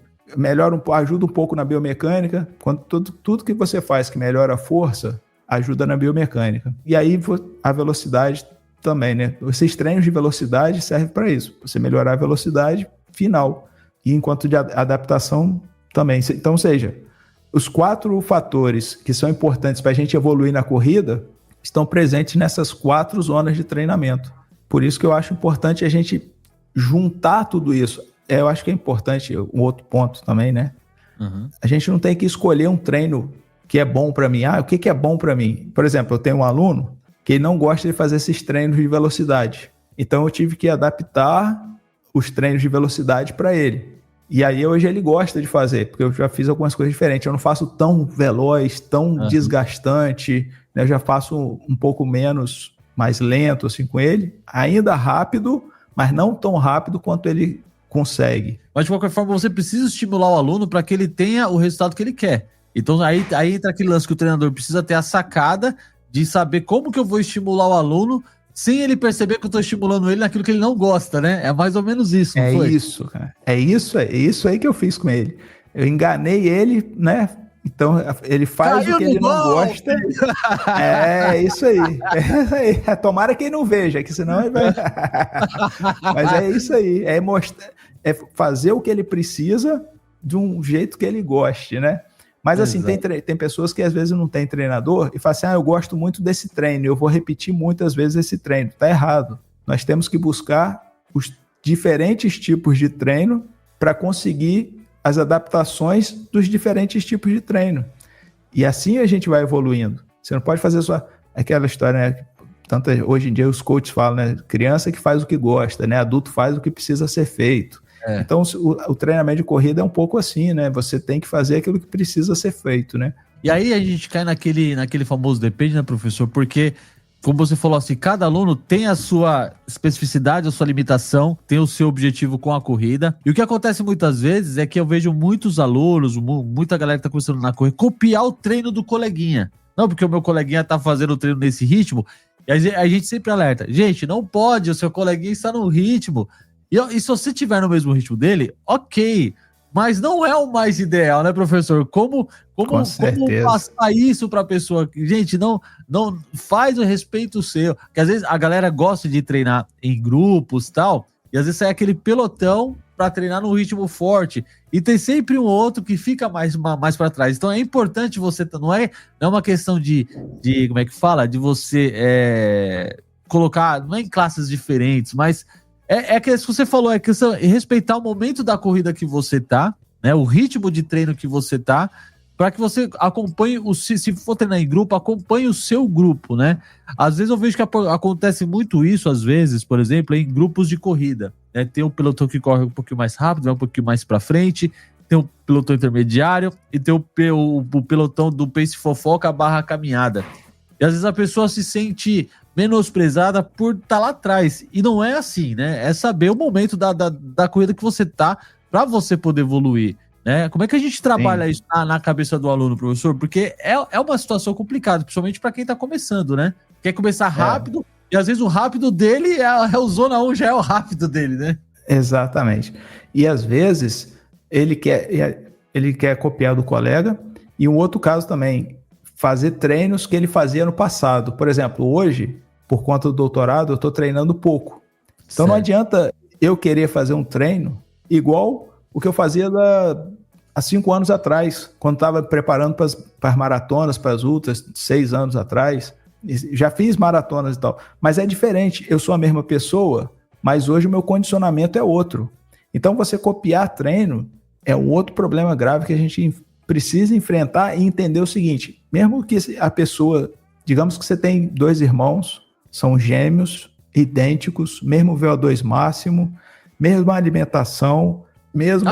[SPEAKER 1] ajuda um pouco na biomecânica. Quando tudo que você faz que melhora a força, ajuda na biomecânica. E aí a velocidade também, né? Esses treinos de velocidade servem para isso, você melhorar a velocidade final. E enquanto de adaptação também. Então, seja, os 4 fatores que são importantes para a gente evoluir na corrida estão presentes nessas 4 zonas de treinamento. Por isso que eu acho importante a gente juntar tudo isso. Eu acho que é importante, um outro ponto também, né? Uhum. A gente não tem que escolher um treino que é bom para mim. O que é bom para mim? Por exemplo, eu tenho um aluno que ele não gosta de fazer esses treinos de velocidade. Então eu tive que adaptar os treinos de velocidade para ele. E aí hoje ele gosta de fazer, porque eu já fiz algumas coisas diferentes. Eu não faço tão veloz, tão desgastante, né? Eu já faço um pouco menos, mais lento assim com ele. Ainda rápido, mas não tão rápido quanto ele consegue.
[SPEAKER 2] Mas de qualquer forma, você precisa estimular o aluno para que ele tenha o resultado que ele quer. Então aí entra aquele lance que o treinador precisa ter a sacada de saber como que eu vou estimular o aluno sem ele perceber que eu estou estimulando ele naquilo que ele não gosta, né? É mais ou menos isso, não foi?
[SPEAKER 1] Isso, cara. É isso aí que eu fiz com ele. Eu enganei ele, né? Então ele faz o que ele não gosta. É isso aí. Tomara que ele não veja, que senão ele vai. Mas é isso aí. É fazer o que ele precisa de um jeito que ele goste, né? Mas assim, tem pessoas que às vezes não tem treinador e falam assim, eu gosto muito desse treino, eu vou repetir muitas vezes esse treino. Tá errado. Nós temos que buscar os diferentes tipos de treino para conseguir as adaptações dos diferentes tipos de treino. E assim a gente vai evoluindo. Você não pode fazer só aquela história, né? Tanto hoje em dia os coaches falam, né? Criança que faz o que gosta, né? Adulto faz o que precisa ser feito. Então, o treinamento de corrida é um pouco assim, né? Você tem que fazer aquilo que precisa ser feito, né?
[SPEAKER 2] E aí a gente cai naquele famoso depende, né, professor? Porque, como você falou assim, cada aluno tem a sua especificidade, a sua limitação, tem o seu objetivo com a corrida. E o que acontece muitas vezes é que eu vejo muitos alunos, muita galera que tá começando na corrida, copiar o treino do coleguinha. Não, porque o meu coleguinha tá fazendo o treino nesse ritmo. E a gente sempre alerta. Gente, não pode, o seu coleguinha está no ritmo. E se você estiver no mesmo ritmo dele, ok, mas não é o mais ideal, né, professor? Como passar isso para a pessoa? Gente, não faz o respeito seu, porque às vezes a galera gosta de treinar em grupos e tal, e às vezes sai aquele pelotão para treinar num ritmo forte, e tem sempre um outro que fica mais para trás. Então é importante você, não é uma questão de como é que fala? De você colocar, não é em classes diferentes, mas é que você falou, é questão de respeitar o momento da corrida que você tá, né? O ritmo de treino que você tá, para que você acompanhe, se for treinar em grupo, acompanhe o seu grupo, né? Às vezes eu vejo que acontece muito isso, às vezes, por exemplo, em grupos de corrida, né? Tem um pelotão que corre um pouquinho mais rápido, vai um pouquinho mais para frente, tem o pelotão intermediário e tem o pelotão do pace fofoca / caminhada. E às vezes a pessoa se sente menosprezada por estar lá atrás. E não é assim, né? É saber o momento da corrida que você tá para você poder evoluir, né? Como é que a gente trabalha isso na cabeça do aluno, professor? Porque é uma situação complicada, principalmente para quem tá começando, né? Quer começar rápido e às vezes o rápido dele é o Zona 1, já é o rápido dele, né?
[SPEAKER 1] Exatamente. E às vezes ele quer copiar do colega, e um outro caso também, fazer treinos que ele fazia no passado. Por exemplo, hoje, por conta do doutorado, eu estou treinando pouco. Então não adianta eu querer fazer um treino igual o que eu fazia há 5 anos atrás, quando estava preparando para as maratonas, para as ultras, 6 anos atrás. Já fiz maratonas e tal, mas é diferente. Eu sou a mesma pessoa, mas hoje o meu condicionamento é outro. Então você copiar treino é um outro problema grave que a gente precisa enfrentar e entender o seguinte: mesmo que a pessoa, digamos que você tem 2 irmãos, são gêmeos, idênticos, mesmo VO2 máximo, mesma alimentação, mesmo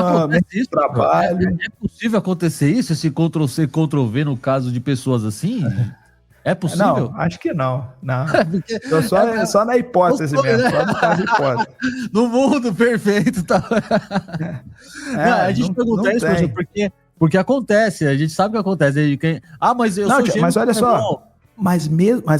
[SPEAKER 1] trabalho.
[SPEAKER 2] É possível acontecer isso, esse Ctrl-C, Ctrl-V no caso de pessoas assim? É possível?
[SPEAKER 1] Não, acho que não. Só na hipótese mesmo, só no caso de hipótese.
[SPEAKER 2] No mundo perfeito. Tá? A gente pergunta isso, porque acontece, a gente sabe que acontece. Mas eu sou gêmeo.
[SPEAKER 1] Mas olha só, mas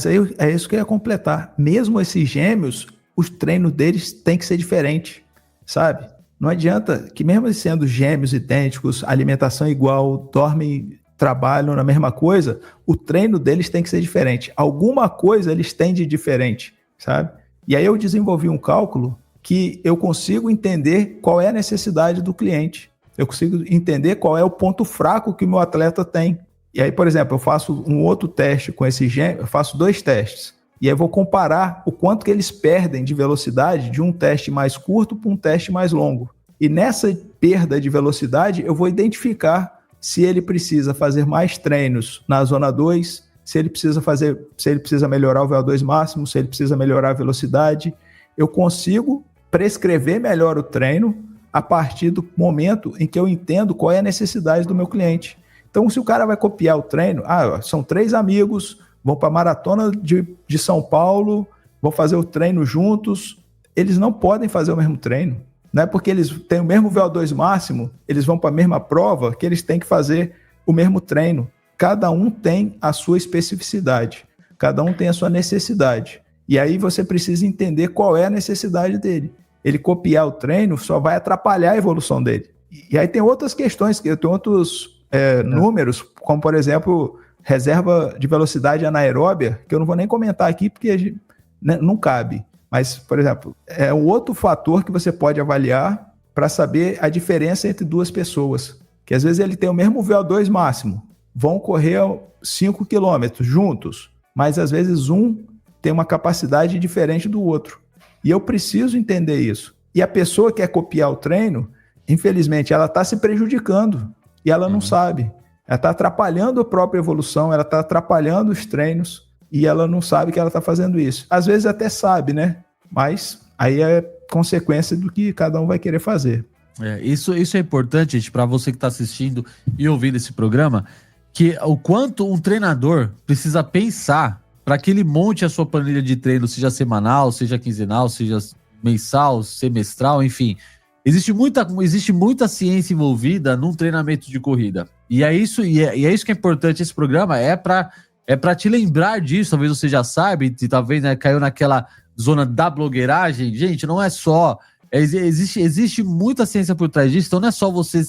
[SPEAKER 1] aí é isso que eu ia completar. Mesmo esses gêmeos, os treinos deles têm que ser diferentes, sabe? Não adianta que mesmo sendo gêmeos idênticos, alimentação igual, dormem, trabalham na mesma coisa, o treino deles tem que ser diferente. Alguma coisa eles têm de diferente, sabe? E aí eu desenvolvi um cálculo que eu consigo entender qual é a necessidade do cliente. Eu consigo entender qual é o ponto fraco que o meu atleta tem. E aí, por exemplo, eu faço um outro teste com esse gêmeo, eu faço 2 testes. E aí eu vou comparar o quanto que eles perdem de velocidade de um teste mais curto para um teste mais longo. E nessa perda de velocidade, eu vou identificar se ele precisa fazer mais treinos na zona 2, se ele precisa melhorar o VO2 máximo, se ele precisa melhorar a velocidade. Eu consigo prescrever melhor o treino a partir do momento em que eu entendo qual é a necessidade do meu cliente. Então, se o cara vai copiar o treino, são 3 amigos, vão para a maratona de São Paulo, vão fazer o treino juntos, eles não podem fazer o mesmo treino. Não é porque eles têm o mesmo VO2 máximo, eles vão para a mesma prova, que eles têm que fazer o mesmo treino. Cada um tem a sua especificidade, cada um tem a sua necessidade. E aí você precisa entender qual é a necessidade dele. Ele copiar o treino só vai atrapalhar a evolução dele. E aí tem outras questões, tem outros números, como por exemplo, reserva de velocidade anaeróbia, que eu não vou nem comentar aqui porque não cabe. Mas, por exemplo, é um outro fator que você pode avaliar para saber a diferença entre 2 pessoas. Que às vezes ele tem o mesmo VO2 máximo, vão correr 5 km juntos, mas às vezes um tem uma capacidade diferente do outro. E eu preciso entender isso. E a pessoa que quer copiar o treino, infelizmente, ela está se prejudicando e ela não sabe. Ela está atrapalhando a própria evolução, ela está atrapalhando os treinos e ela não sabe que ela está fazendo isso. Às vezes até sabe, né? Mas aí é consequência do que cada um vai querer fazer.
[SPEAKER 2] Isso é importante, gente, para você que está assistindo e ouvindo esse programa, que o quanto um treinador precisa pensar para que ele monte a sua planilha de treino, seja semanal, seja quinzenal, seja mensal, semestral, enfim. Existe muita ciência envolvida num treinamento de corrida. E é isso que é importante. Esse programa é para te lembrar disso. Talvez você já saiba, e talvez caiu naquela zona da blogueiragem. Gente, não é só... Existe muita ciência por trás disso, então não é só você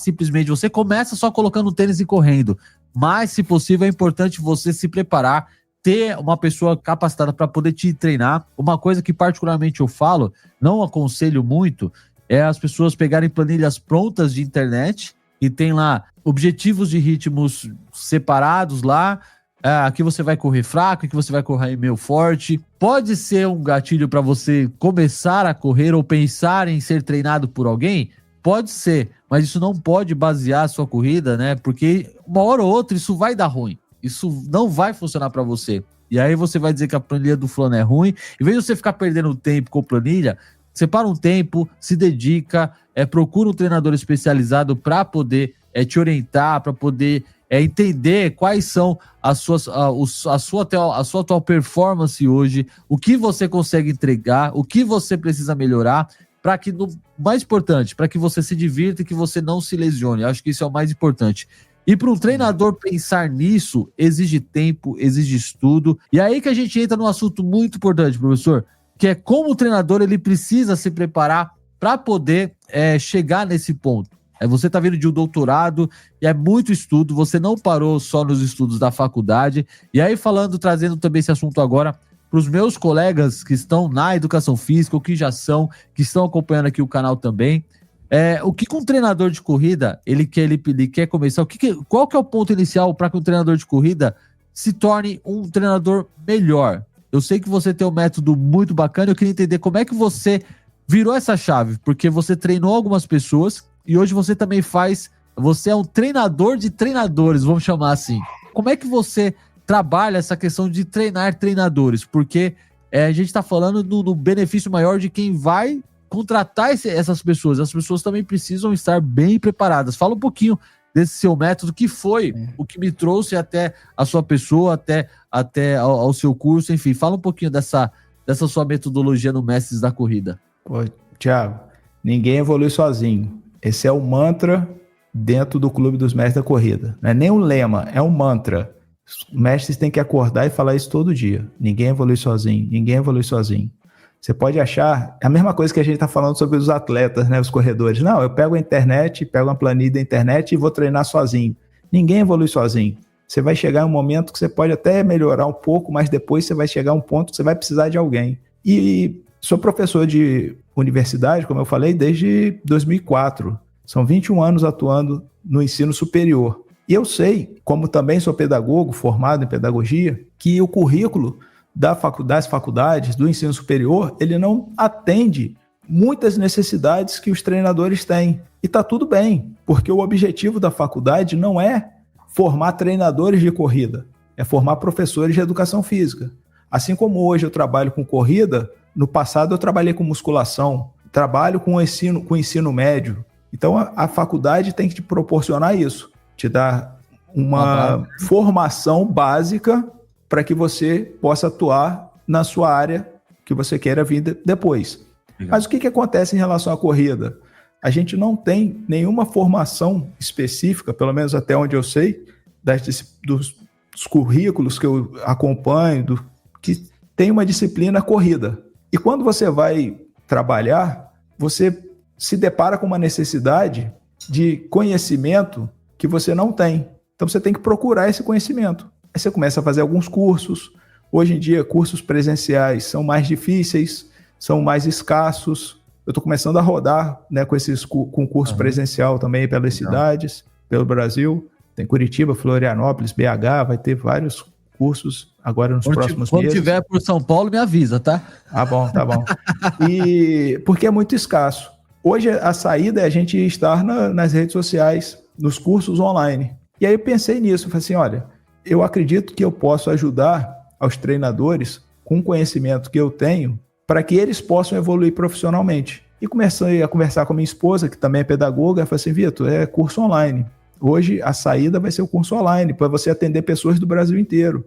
[SPEAKER 2] começa só colocando tênis e correndo, mas se possível é importante você se preparar, ter uma pessoa capacitada para poder te treinar. Uma coisa que particularmente eu falo, não aconselho muito, é as pessoas pegarem planilhas prontas de internet e tem lá objetivos de ritmos separados lá. Aqui você vai correr fraco, aqui você vai correr meio forte. Pode ser um gatilho para você começar a correr ou pensar em ser treinado por alguém? Pode ser, mas isso não pode basear a sua corrida, né? Porque uma hora ou outra isso vai dar ruim. Isso não vai funcionar para você. E aí você vai dizer que a planilha do fulano é ruim. Em vez de você ficar perdendo tempo com planilha, separa um tempo, se dedica, procura um treinador especializado para poder te orientar, para poder entender quais são a sua atual performance hoje, o que você consegue entregar, o que você precisa melhorar, para que, mais importante, para que você se divirta e que você não se lesione. Eu acho que isso é o mais importante. E para um treinador pensar nisso, exige tempo, exige estudo. E aí que a gente entra num assunto muito importante, professor, que é como o treinador ele precisa se preparar para poder chegar nesse ponto. Você está vindo de um doutorado e é muito estudo, você não parou só nos estudos da faculdade. E aí trazendo também esse assunto agora para os meus colegas que estão na educação física ou que estão acompanhando aqui o canal também. O que um treinador de corrida ele quer começar? Qual que é o ponto inicial para que um treinador de corrida se torne um treinador melhor? Eu sei que você tem um método muito bacana, eu queria entender como é que você virou essa chave, porque você treinou algumas pessoas e hoje você também você é um treinador de treinadores, vamos chamar assim. Como é que você trabalha essa questão de treinar treinadores? Porque a gente está falando do benefício maior de quem vai contratar essas pessoas. As pessoas também precisam estar bem preparadas. Fala um pouquinho desse seu método, que foi o que me trouxe até a sua pessoa, até ao seu curso, enfim. Fala um pouquinho dessa sua metodologia no Mestres da Corrida.
[SPEAKER 1] Pô, Thiago, ninguém evolui sozinho. Esse é o mantra dentro do Clube dos Mestres da Corrida. Não é nem um lema, é um mantra. Os mestres têm que acordar e falar isso todo dia. Ninguém evolui sozinho, ninguém evolui sozinho. Você pode achar, é a mesma coisa que a gente está falando sobre os atletas, né, os corredores. Não, eu pego a internet, pego uma planilha da internet e vou treinar sozinho. Ninguém evolui sozinho. Você vai chegar em um momento que você pode até melhorar um pouco, mas depois você vai chegar a um ponto que você vai precisar de alguém. E sou professor de universidade, como eu falei, desde 2004. São 21 anos atuando no ensino superior. E eu sei, como também sou pedagogo, formado em pedagogia, que o currículo das faculdades, do ensino superior, ele não atende muitas necessidades que os treinadores têm. E está tudo bem, porque o objetivo da faculdade não é formar treinadores de corrida, é formar professores de educação física. Assim como hoje eu trabalho com corrida, no passado eu trabalhei com musculação, trabalho com ensino médio. Então a faculdade tem que te proporcionar isso, te dar uma formação básica para que você possa atuar na sua área que você queira vir depois. Legal. Mas o que acontece em relação à corrida? A gente não tem nenhuma formação específica, pelo menos até onde eu sei, dos currículos que eu acompanho, que tem uma disciplina corrida. E quando você vai trabalhar, você se depara com uma necessidade de conhecimento que você não tem. Então você tem que procurar esse conhecimento. Aí você começa a fazer alguns cursos. Hoje em dia, cursos presenciais são mais difíceis, são mais escassos. Eu estou começando a rodar, né, com curso presencial também pelas cidades, pelo Brasil. Tem Curitiba, Florianópolis, BH, vai ter vários cursos agora nos próximos meses.
[SPEAKER 2] Quando tiver por São Paulo, me avisa, tá?
[SPEAKER 1] Tá bom. E porque é muito escasso. Hoje a saída é a gente estar nas redes sociais, nos cursos online. E aí eu pensei nisso, falei assim, olha, eu acredito que eu posso ajudar aos treinadores com o conhecimento que eu tenho para que eles possam evoluir profissionalmente. E comecei a conversar com a minha esposa, que também é pedagoga, e falei assim, Vitor, é curso online. Hoje a saída vai ser o curso online, para você atender pessoas do Brasil inteiro,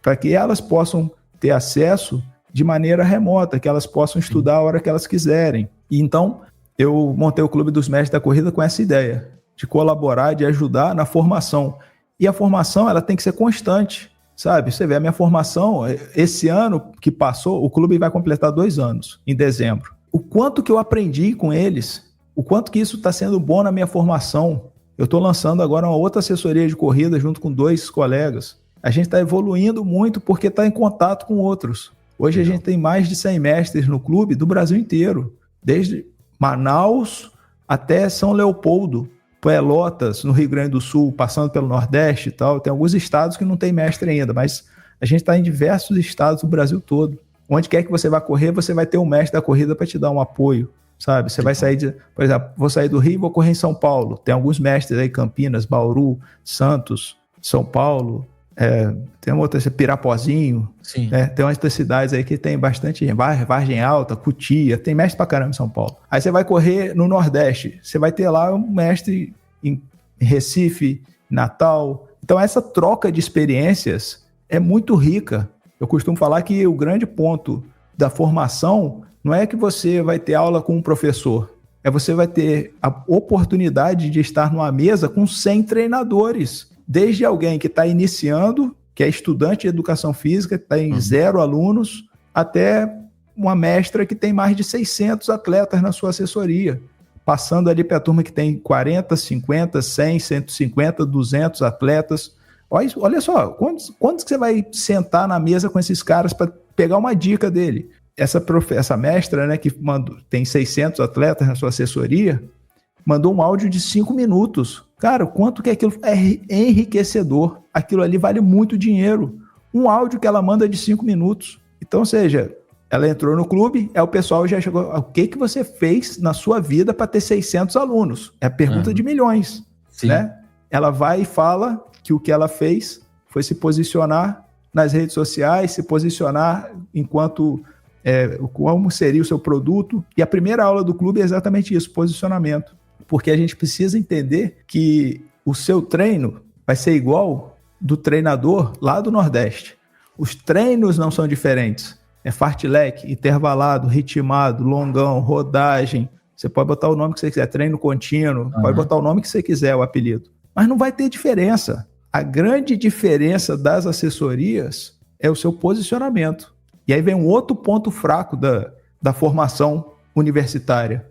[SPEAKER 1] para que elas possam ter acesso de maneira remota, que elas possam estudar a hora que elas quiserem. E então, eu montei o Clube dos Mestres da Corrida com essa ideia, de colaborar, de ajudar na formação. E a formação, ela tem que ser constante, sabe? Você vê, a minha formação, esse ano que passou, o clube vai completar 2 anos, em dezembro. O quanto que eu aprendi com eles, o quanto que isso está sendo bom na minha formação. Eu estou lançando agora uma outra assessoria de corrida junto com 2 colegas. A gente está evoluindo muito porque está em contato com outros. Hoje a gente tem mais de 100 mestres no clube do Brasil inteiro, desde Manaus até São Leopoldo, Pelotas, no Rio Grande do Sul, passando pelo Nordeste e tal. Tem alguns estados que não tem mestre ainda, mas a gente está em diversos estados do Brasil todo. Onde quer que você vá correr, você vai ter um mestre da corrida para te dar um apoio, sabe? Você vai sair por exemplo, vou sair do Rio e vou correr em São Paulo. Tem alguns mestres aí, Campinas, Bauru, Santos, São Paulo, tem uma outra, Pirapozinho, tem umas outras cidades aí que tem bastante, Vargem Alta, Cotia, tem mestre pra caramba em São Paulo. Aí você vai correr no Nordeste, você vai ter lá um mestre em Recife, Natal. Então essa troca de experiências é muito rica. Eu costumo falar que o grande ponto da formação não é que você vai ter aula com um professor, você vai ter a oportunidade de estar numa mesa com 100 treinadores, desde alguém que está iniciando, que é estudante de educação física, que está em 0 alunos, até uma mestra que tem mais de 600 atletas na sua assessoria, passando ali para a turma que tem 40, 50, 100, 150, 200 atletas. Olha só, quando você vai sentar na mesa com esses caras para pegar uma dica dele? Essa mestra, né, que tem 600 atletas na sua assessoria, mandou um áudio de 5 minutos. Cara, o quanto que aquilo é enriquecedor. Aquilo ali vale muito dinheiro. Um áudio que ela manda de 5 minutos. Então, ou seja, ela entrou no clube, o pessoal já chegou, o que você fez na sua vida para ter 600 alunos? É a pergunta de milhões, né? Ela vai e fala que o que ela fez foi se posicionar nas redes sociais, se posicionar enquanto como seria o seu produto. E a primeira aula do clube é exatamente isso, posicionamento. Porque a gente precisa entender que o seu treino vai ser igual do treinador lá do Nordeste. Os treinos não são diferentes. É fartlek, intervalado, ritmado, longão, rodagem. Você pode botar o nome que você quiser, treino contínuo, pode botar o nome que você quiser, o apelido. Mas não vai ter diferença. A grande diferença das assessorias é o seu posicionamento. E aí vem um outro ponto fraco da formação universitária,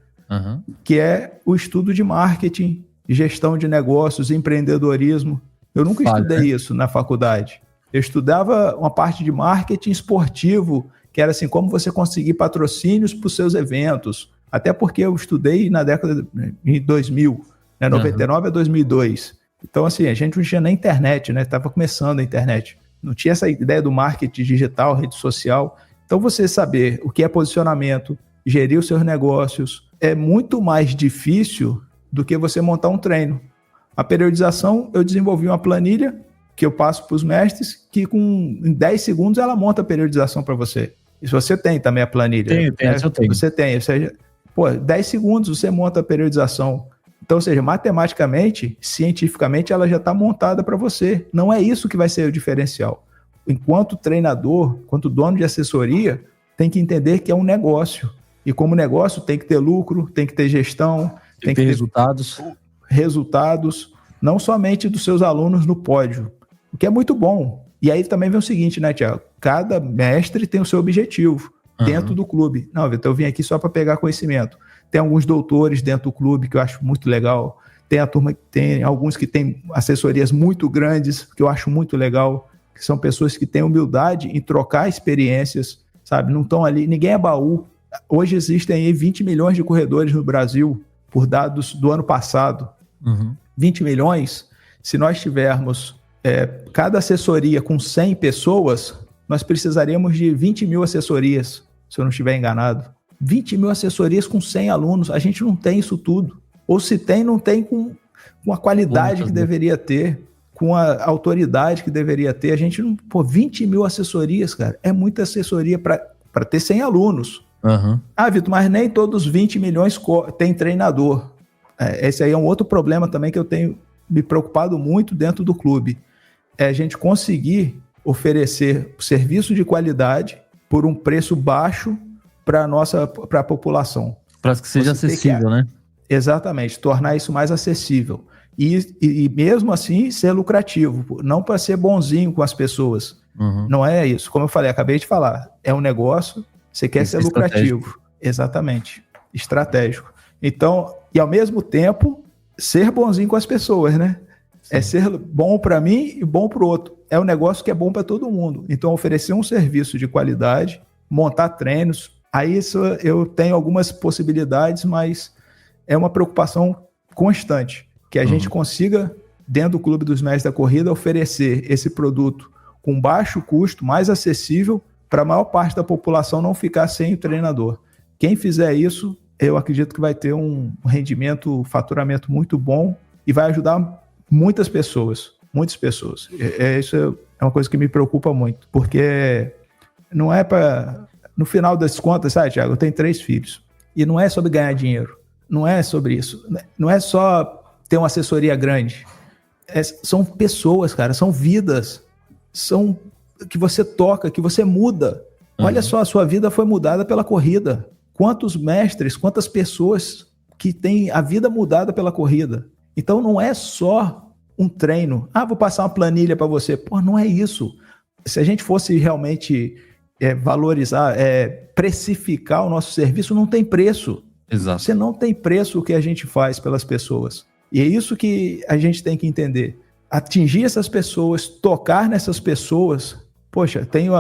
[SPEAKER 1] que é o estudo de marketing, gestão de negócios, empreendedorismo. Eu nunca estudei isso na faculdade. Eu estudava uma parte de marketing esportivo, que era assim, como você conseguir patrocínios para os seus eventos, até porque eu estudei na década de 2000, né, 99 a 2002. Então, assim, a gente não tinha nem internet, né? Estava começando a internet. Não tinha essa ideia do marketing digital, rede social. Então, você saber o que é posicionamento, gerir os seus negócios, é muito mais difícil do que você montar um treino. A periodização, eu desenvolvi uma planilha que eu passo para os mestres, que em 10 segundos ela monta a periodização para você. E se você tem também a planilha.
[SPEAKER 2] Tenho,
[SPEAKER 1] né?
[SPEAKER 2] eu tenho.
[SPEAKER 1] Você tem, ou seja, 10 segundos você monta a periodização. Então, ou seja, matematicamente, cientificamente, ela já está montada para você. Não é isso que vai ser o diferencial. Enquanto treinador, enquanto dono de assessoria, tem que entender que é um negócio. E como negócio, tem que ter lucro, tem que ter gestão, tem que ter resultados, não somente dos seus alunos no pódio, o que é muito bom. E aí também vem o seguinte, né, Thiago? Cada mestre tem o seu objetivo dentro do clube. Não, Vitor, eu vim aqui só para pegar conhecimento. Tem alguns doutores dentro do clube que eu acho muito legal. Tem alguns que têm assessorias muito grandes, que eu acho muito legal, que são pessoas que têm humildade em trocar experiências, sabe? Não estão ali, ninguém é baú. Hoje existem aí 20 milhões de corredores no Brasil, por dados do ano passado. 20 milhões, se nós tivermos cada assessoria com 100 pessoas, nós precisaríamos de 20 mil assessorias, se eu não estiver enganado. 20 mil assessorias com 100 alunos, a gente não tem isso tudo. Ou se tem, não tem com a qualidade que deveria ter, com a autoridade que deveria ter. A gente não... 20 mil assessorias, cara, é muita assessoria para ter 100 alunos. Ah, Vitor, mas nem todos os 20 milhões têm treinador. Esse aí é um outro problema também que eu tenho me preocupado muito dentro do clube. É a gente conseguir oferecer serviço de qualidade por um preço baixo para a população.
[SPEAKER 2] Para que seja acessível, né?
[SPEAKER 1] Exatamente, tornar isso mais acessível. E mesmo assim ser lucrativo, não para ser bonzinho com as pessoas. Não é isso. Como eu falei, acabei de falar, é um negócio, você quer ser lucrativo. Exatamente, estratégico. Então, e ao mesmo tempo, ser bonzinho com as pessoas, né? Sim. É ser bom para mim e bom para o outro. É um negócio que é bom para todo mundo. Então, oferecer um serviço de qualidade, montar treinos, aí isso eu tenho algumas possibilidades, mas é uma preocupação constante, que a gente consiga, dentro do Clube dos Mestres da Corrida, oferecer esse produto com baixo custo, mais acessível, para a maior parte da população não ficar sem o treinador. Quem fizer isso, eu acredito que vai ter um rendimento, faturamento muito bom e vai ajudar muitas pessoas. Isso é uma coisa que me preocupa muito, porque não é para... No final das contas, sabe, Thiago, eu tenho 3 filhos e não é sobre ganhar dinheiro, não é sobre isso, não é só ter uma assessoria grande, são pessoas, cara, são vidas, são que você toca, que você muda. Olha só, a sua vida foi mudada pela corrida. Quantos mestres, quantas pessoas que têm a vida mudada pela corrida. Então não é só um treino. Ah, vou passar uma planilha para você. Pô, não é isso. Se a gente fosse realmente valorizar, precificar o nosso serviço, não tem preço.
[SPEAKER 2] Exato.
[SPEAKER 1] Você não tem preço o que a gente faz pelas pessoas. E é isso que a gente tem que entender. Atingir essas pessoas, tocar nessas pessoas. Poxa, eu tenho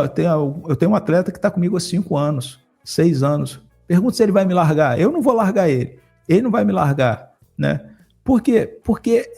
[SPEAKER 1] um atleta que está comigo há 5 anos, 6 anos. Pergunta se ele vai me largar. Eu não vou largar ele. Ele não vai me largar, né? Por quê? Porque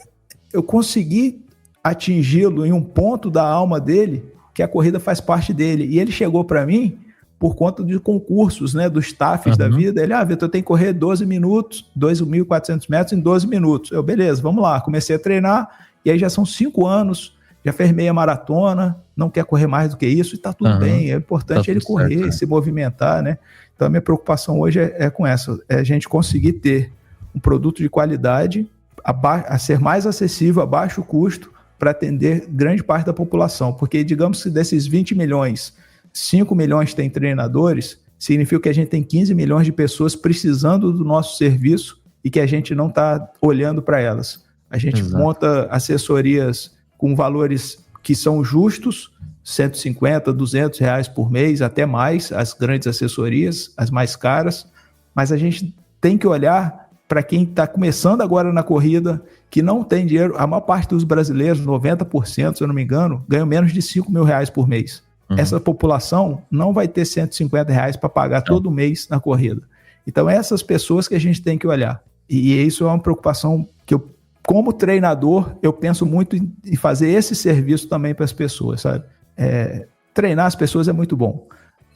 [SPEAKER 1] eu consegui atingi-lo em um ponto da alma dele que a corrida faz parte dele. E ele chegou para mim por conta de concursos, né? Dos TAFs da vida. Ele, Vitor, eu tenho que correr 12 minutos, 2.400 metros em 12 minutos. Eu, beleza, vamos lá. Comecei a treinar e aí já são 5 anos, já fez meia maratona, não quer correr mais do que isso e tá tudo bem. É importante ele correr, certo, se movimentar, né? Então a minha preocupação hoje é com essa, é a gente conseguir ter um produto de qualidade a ser mais acessível, a baixo custo, para atender grande parte da população. Porque digamos que desses 20 milhões, 5 milhões têm treinadores, significa que a gente tem 15 milhões de pessoas precisando do nosso serviço e que a gente não está olhando para elas. A gente monta assessorias com valores que são justos, 150, 200 reais por mês, até mais, as grandes assessorias, as mais caras, mas a gente tem que olhar para quem está começando agora na corrida, que não tem dinheiro. A maior parte dos brasileiros, 90%, se eu não me engano, ganham menos de 5 mil reais por mês. essa população não vai ter R$150 para pagar todo mês na corrida. Então, essas pessoas que a gente tem que olhar. E isso é uma preocupação que eu, como treinador, eu penso muito em fazer esse serviço também para as pessoas, sabe? Treinar as pessoas é muito bom.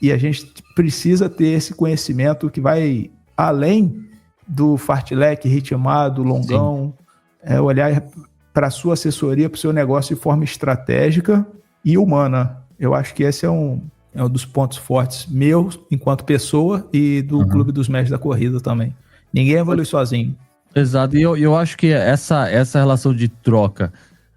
[SPEAKER 1] E a gente precisa ter esse conhecimento que vai além do fartlek, ritmado, longão, olhar para a sua assessoria, para o seu negócio de forma estratégica e humana. Eu acho que esse é um dos pontos fortes meus enquanto pessoa e do Clube dos Mestres da Corrida também. Ninguém evolui sozinho.
[SPEAKER 2] Exato, e eu acho que essa relação de troca,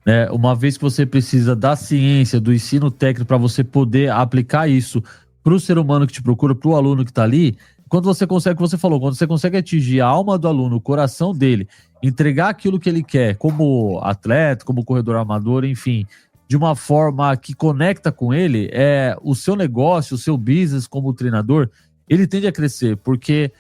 [SPEAKER 2] né, uma vez que você precisa da ciência, do ensino técnico para você poder aplicar isso para o ser humano que te procura, para o aluno que está ali, quando você consegue, como você falou, quando você consegue atingir a alma do aluno, o coração dele, entregar aquilo que ele quer, como atleta, como corredor amador, enfim, de uma forma que conecta com ele, o seu negócio, o seu business como treinador, ele tende a crescer, porque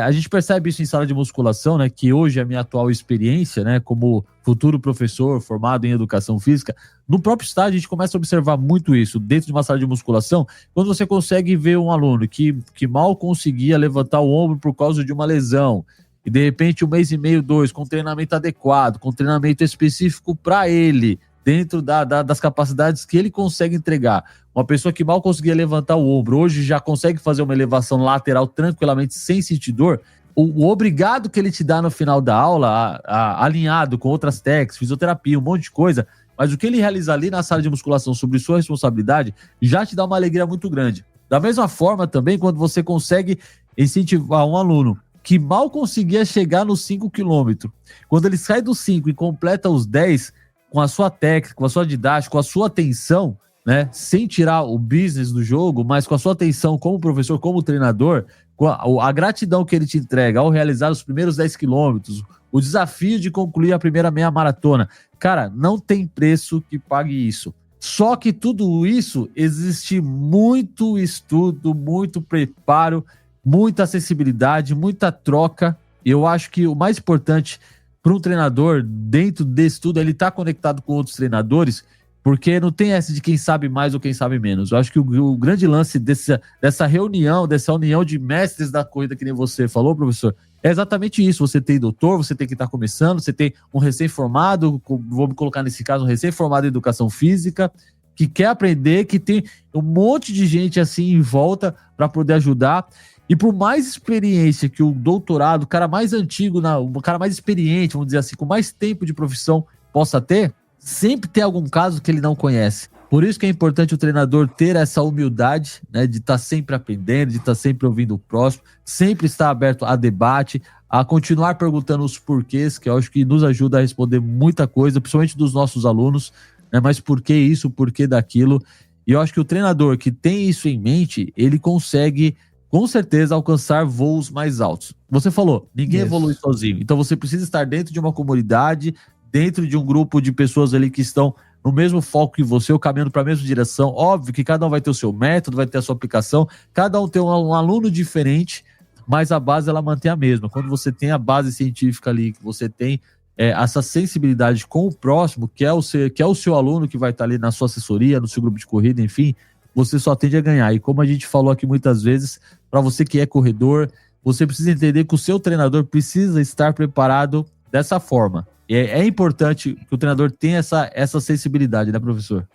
[SPEAKER 2] a gente percebe isso em sala de musculação, né, que hoje é a minha atual experiência, né, como futuro professor formado em educação física, no próprio estádio a gente começa a observar muito isso, dentro de uma sala de musculação, quando você consegue ver um aluno que mal conseguia levantar o ombro por causa de uma lesão, e de repente 1 mês e meio, 2, com treinamento adequado, com treinamento específico para ele, dentro das capacidades que ele consegue entregar. Uma pessoa que mal conseguia levantar o ombro, hoje já consegue fazer uma elevação lateral tranquilamente, sem sentir dor. O obrigado que ele te dá no final da aula, alinhado com outras técnicas, fisioterapia, um monte de coisa, mas o que ele realiza ali na sala de musculação sobre sua responsabilidade, já te dá uma alegria muito grande. Da mesma forma também, quando você consegue incentivar um aluno que mal conseguia chegar nos 5 km, quando ele sai dos 5 e completa os 10, com a sua técnica, com a sua didática, com a sua atenção, né, sem tirar o business do jogo, mas com a sua atenção como professor, como treinador, com a gratidão que ele te entrega ao realizar os primeiros 10 quilômetros, o desafio de concluir a primeira meia maratona. Cara, não tem preço que pague isso. Só que tudo isso existe muito estudo, muito preparo, muita acessibilidade, muita troca. Eu acho que o mais importante para um treinador, dentro desse tudo, ele está conectado com outros treinadores, porque não tem essa de quem sabe mais ou quem sabe menos. Eu acho que o grande lance dessa reunião, dessa união de mestres da corrida, que nem você falou, professor, é exatamente isso. Você tem doutor, você tem que estar começando, você tem um recém-formado, vou me colocar nesse caso, um recém-formado em educação física, que quer aprender, que tem um monte de gente assim em volta para poder ajudar. E por mais experiência que o doutorado, o cara mais antigo, o cara mais experiente, vamos dizer assim, com mais tempo de profissão possa ter, sempre tem algum caso que ele não conhece. Por isso que é importante o treinador ter essa humildade, né, de estar sempre aprendendo, de estar sempre ouvindo o próximo, sempre estar aberto a debate, a continuar perguntando os porquês, que eu acho que nos ajuda a responder muita coisa, principalmente dos nossos alunos, né, mas por que isso, por que daquilo. E eu acho que o treinador que tem isso em mente, ele consegue com certeza alcançar voos mais altos. Você falou, ninguém evolui sozinho. Então você precisa estar dentro de uma comunidade, dentro de um grupo de pessoas ali que estão no mesmo foco que você, ou caminhando para a mesma direção. Óbvio que cada um vai ter o seu método, vai ter a sua aplicação, cada um tem um aluno diferente, mas a base ela mantém a mesma. Quando você tem a base científica ali, que você tem essa sensibilidade com o próximo, que é o seu aluno que vai estar ali na sua assessoria, no seu grupo de corrida, enfim, você só tende a ganhar. E como a gente falou aqui muitas vezes, para você que é corredor, você precisa entender que o seu treinador precisa estar preparado dessa forma. É importante que o treinador tenha essa sensibilidade, né, professor?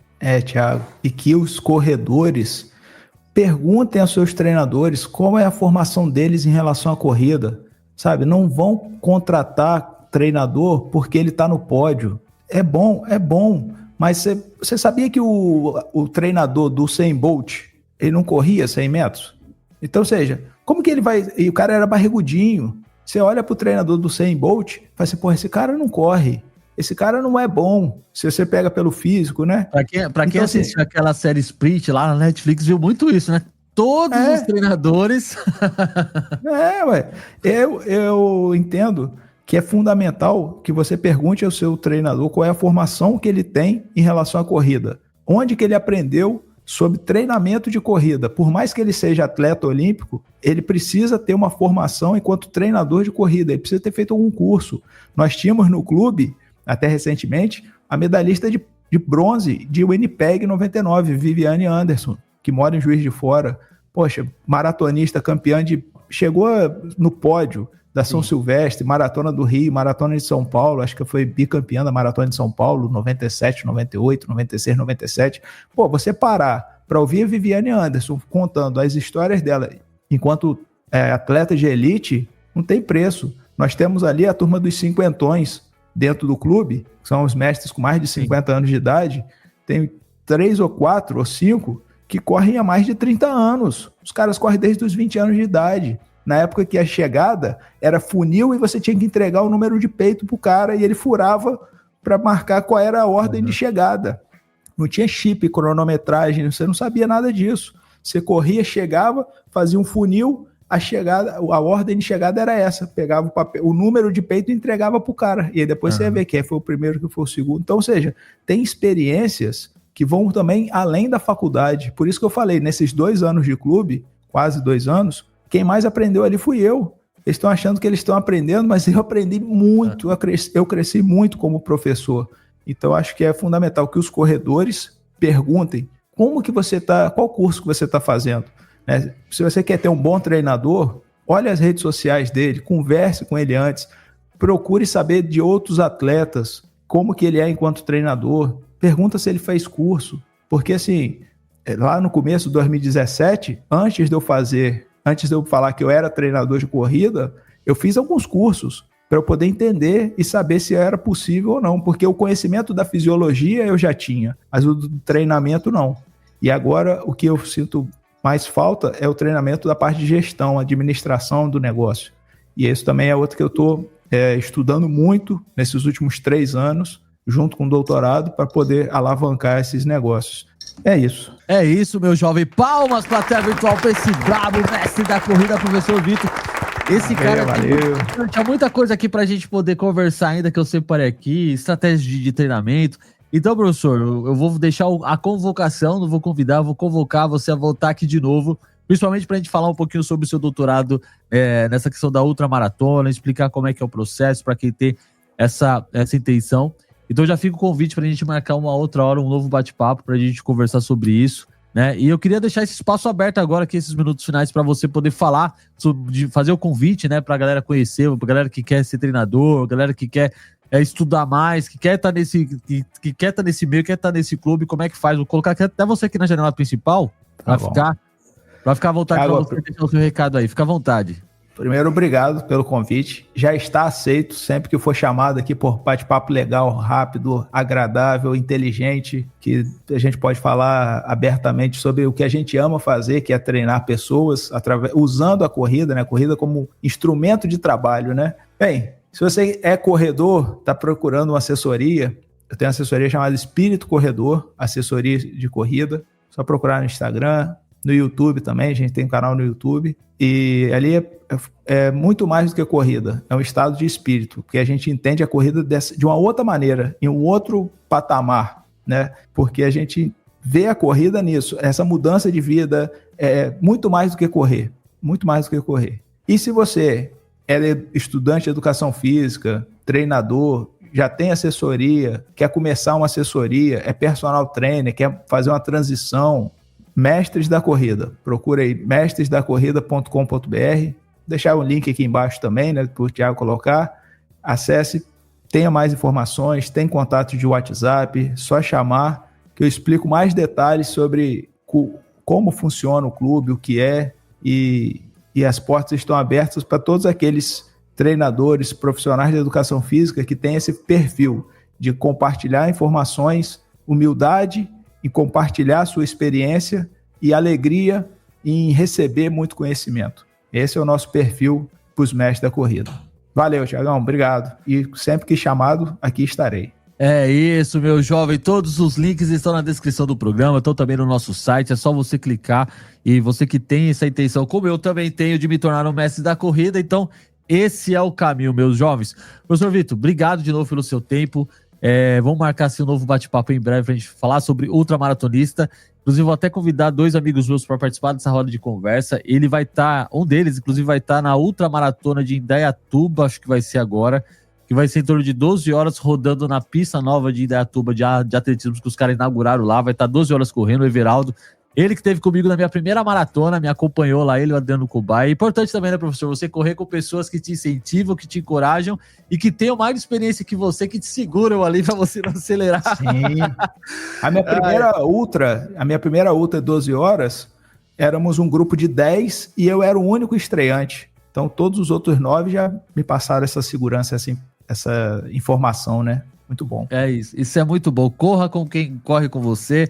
[SPEAKER 1] Thiago. E que os corredores perguntem aos seus treinadores qual é a formação deles em relação à corrida. Sabe? Não vão contratar treinador porque ele está no pódio. É bom. Mas você sabia que o treinador do Usain Bolt, ele não corria 100 metros? Então, ou seja, como que ele vai... E o cara era barrigudinho. Você olha pro treinador do Usain Bolt e fala assim, esse cara não corre. Esse cara não é bom. Se você pega pelo físico, né?
[SPEAKER 2] Pra quem assistiu aquela série Split lá na Netflix, viu muito isso, né? Todos os treinadores...
[SPEAKER 1] Eu entendo que é fundamental que você pergunte ao seu treinador qual é a formação que ele tem em relação à corrida. Onde que ele aprendeu sobre treinamento de corrida. Por mais que ele seja atleta olímpico, ele precisa ter uma formação enquanto treinador de corrida. Ele precisa ter feito algum curso. Nós tínhamos no clube, até recentemente, a medalhista de de bronze de Winnipeg 99, Viviane Anderson, que mora em Juiz de Fora. Poxa, maratonista, chegou no pódio da São Silvestre, Maratona do Rio, Maratona de São Paulo, acho que foi bicampeã da Maratona de São Paulo, 97, 98, 96, 97. Pô, você parar para ouvir a Viviane Anderson contando as histórias dela enquanto atleta de elite, não tem preço. Nós temos ali a turma dos cinquentões dentro do clube, que são os mestres com mais de 50 anos de idade, tem 3 ou 4 ou 5 que correm há mais de 30 anos. Os caras correm desde os 20 anos de idade. Na época que a chegada era funil e você tinha que entregar o número de peito pro cara e ele furava para marcar qual era a ordem de chegada. Não tinha chip, cronometragem, você não sabia nada disso. Você corria, chegava, fazia um funil, a ordem de chegada era essa, pegava o número de peito e entregava pro cara. E aí depois você ia ver quem foi o primeiro, quem foi o segundo. Então, ou seja, tem experiências que vão também além da faculdade. Por isso que eu falei, nesses 2 anos de clube, quase 2 anos, quem mais aprendeu ali fui eu. Eles estão achando que eles estão aprendendo, mas eu aprendi muito, eu cresci muito como professor. Então, acho que é fundamental que os corredores perguntem como que você está, qual curso que você está fazendo. Né? Se você quer ter um bom treinador, olhe as redes sociais dele, converse com ele antes, procure saber de outros atletas, como que ele é enquanto treinador, pergunta se ele fez curso, porque assim, lá no começo de 2017, antes de eu falar que eu era treinador de corrida, eu fiz alguns cursos para eu poder entender e saber se era possível ou não, porque o conhecimento da fisiologia eu já tinha, mas o do treinamento não. E agora o que eu sinto mais falta é o treinamento da parte de gestão, administração do negócio. E isso também é outro que eu estou estudando muito nesses últimos 3 anos, junto com o doutorado, para poder alavancar esses negócios. É isso.
[SPEAKER 2] É isso, meu jovem. Palmas, plateia virtual, para esse brabo mestre da corrida, professor Vitor. Esse cara tinha muita coisa aqui pra gente poder conversar ainda, que eu separei aqui, estratégia de treinamento. Então, professor, eu vou deixar a convocação, não vou convidar, vou convocar você a voltar aqui de novo, principalmente pra gente falar um pouquinho sobre o seu doutorado nessa questão da ultramaratona, explicar como é que é o processo, para quem tem essa intenção. Então já fica o convite pra gente marcar uma outra hora, um novo bate-papo, pra gente conversar sobre isso. Né? E eu queria deixar esse espaço aberto agora, aqui, esses minutos finais, para você poder falar, fazer o convite, né, para a galera conhecer, para a galera que quer ser treinador, a galera que quer estudar mais, que quer estar nesse meio, quer estar nesse clube, como é que faz? Vou colocar até você aqui na janela principal, para ficar à vontade, para você deixar o seu recado aí, fica à vontade.
[SPEAKER 1] Primeiro, obrigado pelo convite. Já está aceito sempre que for chamado aqui por bate-papo legal, rápido, agradável, inteligente, que a gente pode falar abertamente sobre o que a gente ama fazer, que é treinar pessoas usando a corrida, né? A corrida como instrumento de trabalho, né? Bem, se você é corredor, está procurando uma assessoria, eu tenho uma assessoria chamada Espírito Corredor, assessoria de corrida, só procurar no Instagram, no YouTube também, a gente tem um canal no YouTube, e ali é muito mais do que corrida, é um estado de espírito, porque a gente entende a corrida de uma outra maneira, em um outro patamar, né? Porque a gente vê a corrida nisso, essa mudança de vida é muito mais do que correr, muito mais do que correr. E se você é estudante de educação física, treinador, já tem assessoria, quer começar uma assessoria, é personal trainer, quer fazer uma transição, Mestres da Corrida, procura aí mestresdacorrida.com.br, deixar o link aqui embaixo também, né, para o Thiago colocar, acesse, tenha mais informações, tem contato de WhatsApp, só chamar, que eu explico mais detalhes sobre como funciona o clube, o que é, e as portas estão abertas para todos aqueles treinadores, profissionais de educação física que têm esse perfil de compartilhar informações, humildade, em compartilhar a sua experiência e alegria em receber muito conhecimento. Esse é o nosso perfil para os mestres da corrida. Valeu, Thiagão, obrigado. E sempre que chamado, aqui estarei.
[SPEAKER 2] É isso, meu jovem. Todos os links estão na descrição do programa, estão também no nosso site. É só você clicar. E você que tem essa intenção, como eu também tenho, de me tornar um mestre da corrida, então esse é o caminho, meus jovens. Professor Vitor, obrigado de novo pelo seu tempo. Vamos marcar assim, um novo bate-papo em breve pra gente falar sobre ultramaratonista. Inclusive, vou até convidar 2 amigos meus para participar dessa roda de conversa. Ele vai estar, um deles, inclusive, vai estar na ultramaratona de Indaiatuba, acho que vai ser agora, que que vai ser em torno de 12 horas rodando na pista nova de Indaiatuba de atletismo que os caras inauguraram lá. Vai estar 12 horas correndo, o Everaldo. Ele que esteve comigo na minha primeira maratona, me acompanhou lá, ele e o Adriano Kubai. É importante também, né, professor, você correr com pessoas que te incentivam, que te encorajam e que tenham mais experiência que você, que te seguram ali para você não acelerar.
[SPEAKER 1] Sim. A minha primeira ultra 12 horas, éramos um grupo de 10 e eu era o único estreante. Então todos os outros 9 já me passaram essa segurança, essa informação, né? Muito bom.
[SPEAKER 2] É isso, isso é muito bom. Corra com quem corre com você.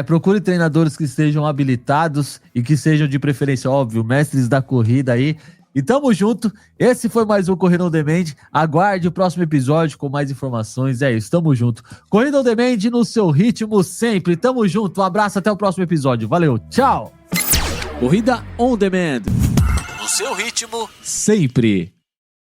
[SPEAKER 2] Procure treinadores que estejam habilitados e que sejam de preferência, óbvio, mestres da corrida aí. E tamo junto. Esse foi mais um Corrida On Demand. Aguarde o próximo episódio com mais informações. É isso, tamo junto. Corrida On Demand no seu ritmo sempre. Tamo junto. Um abraço, até o próximo episódio. Valeu, tchau. Corrida On Demand. No seu ritmo sempre.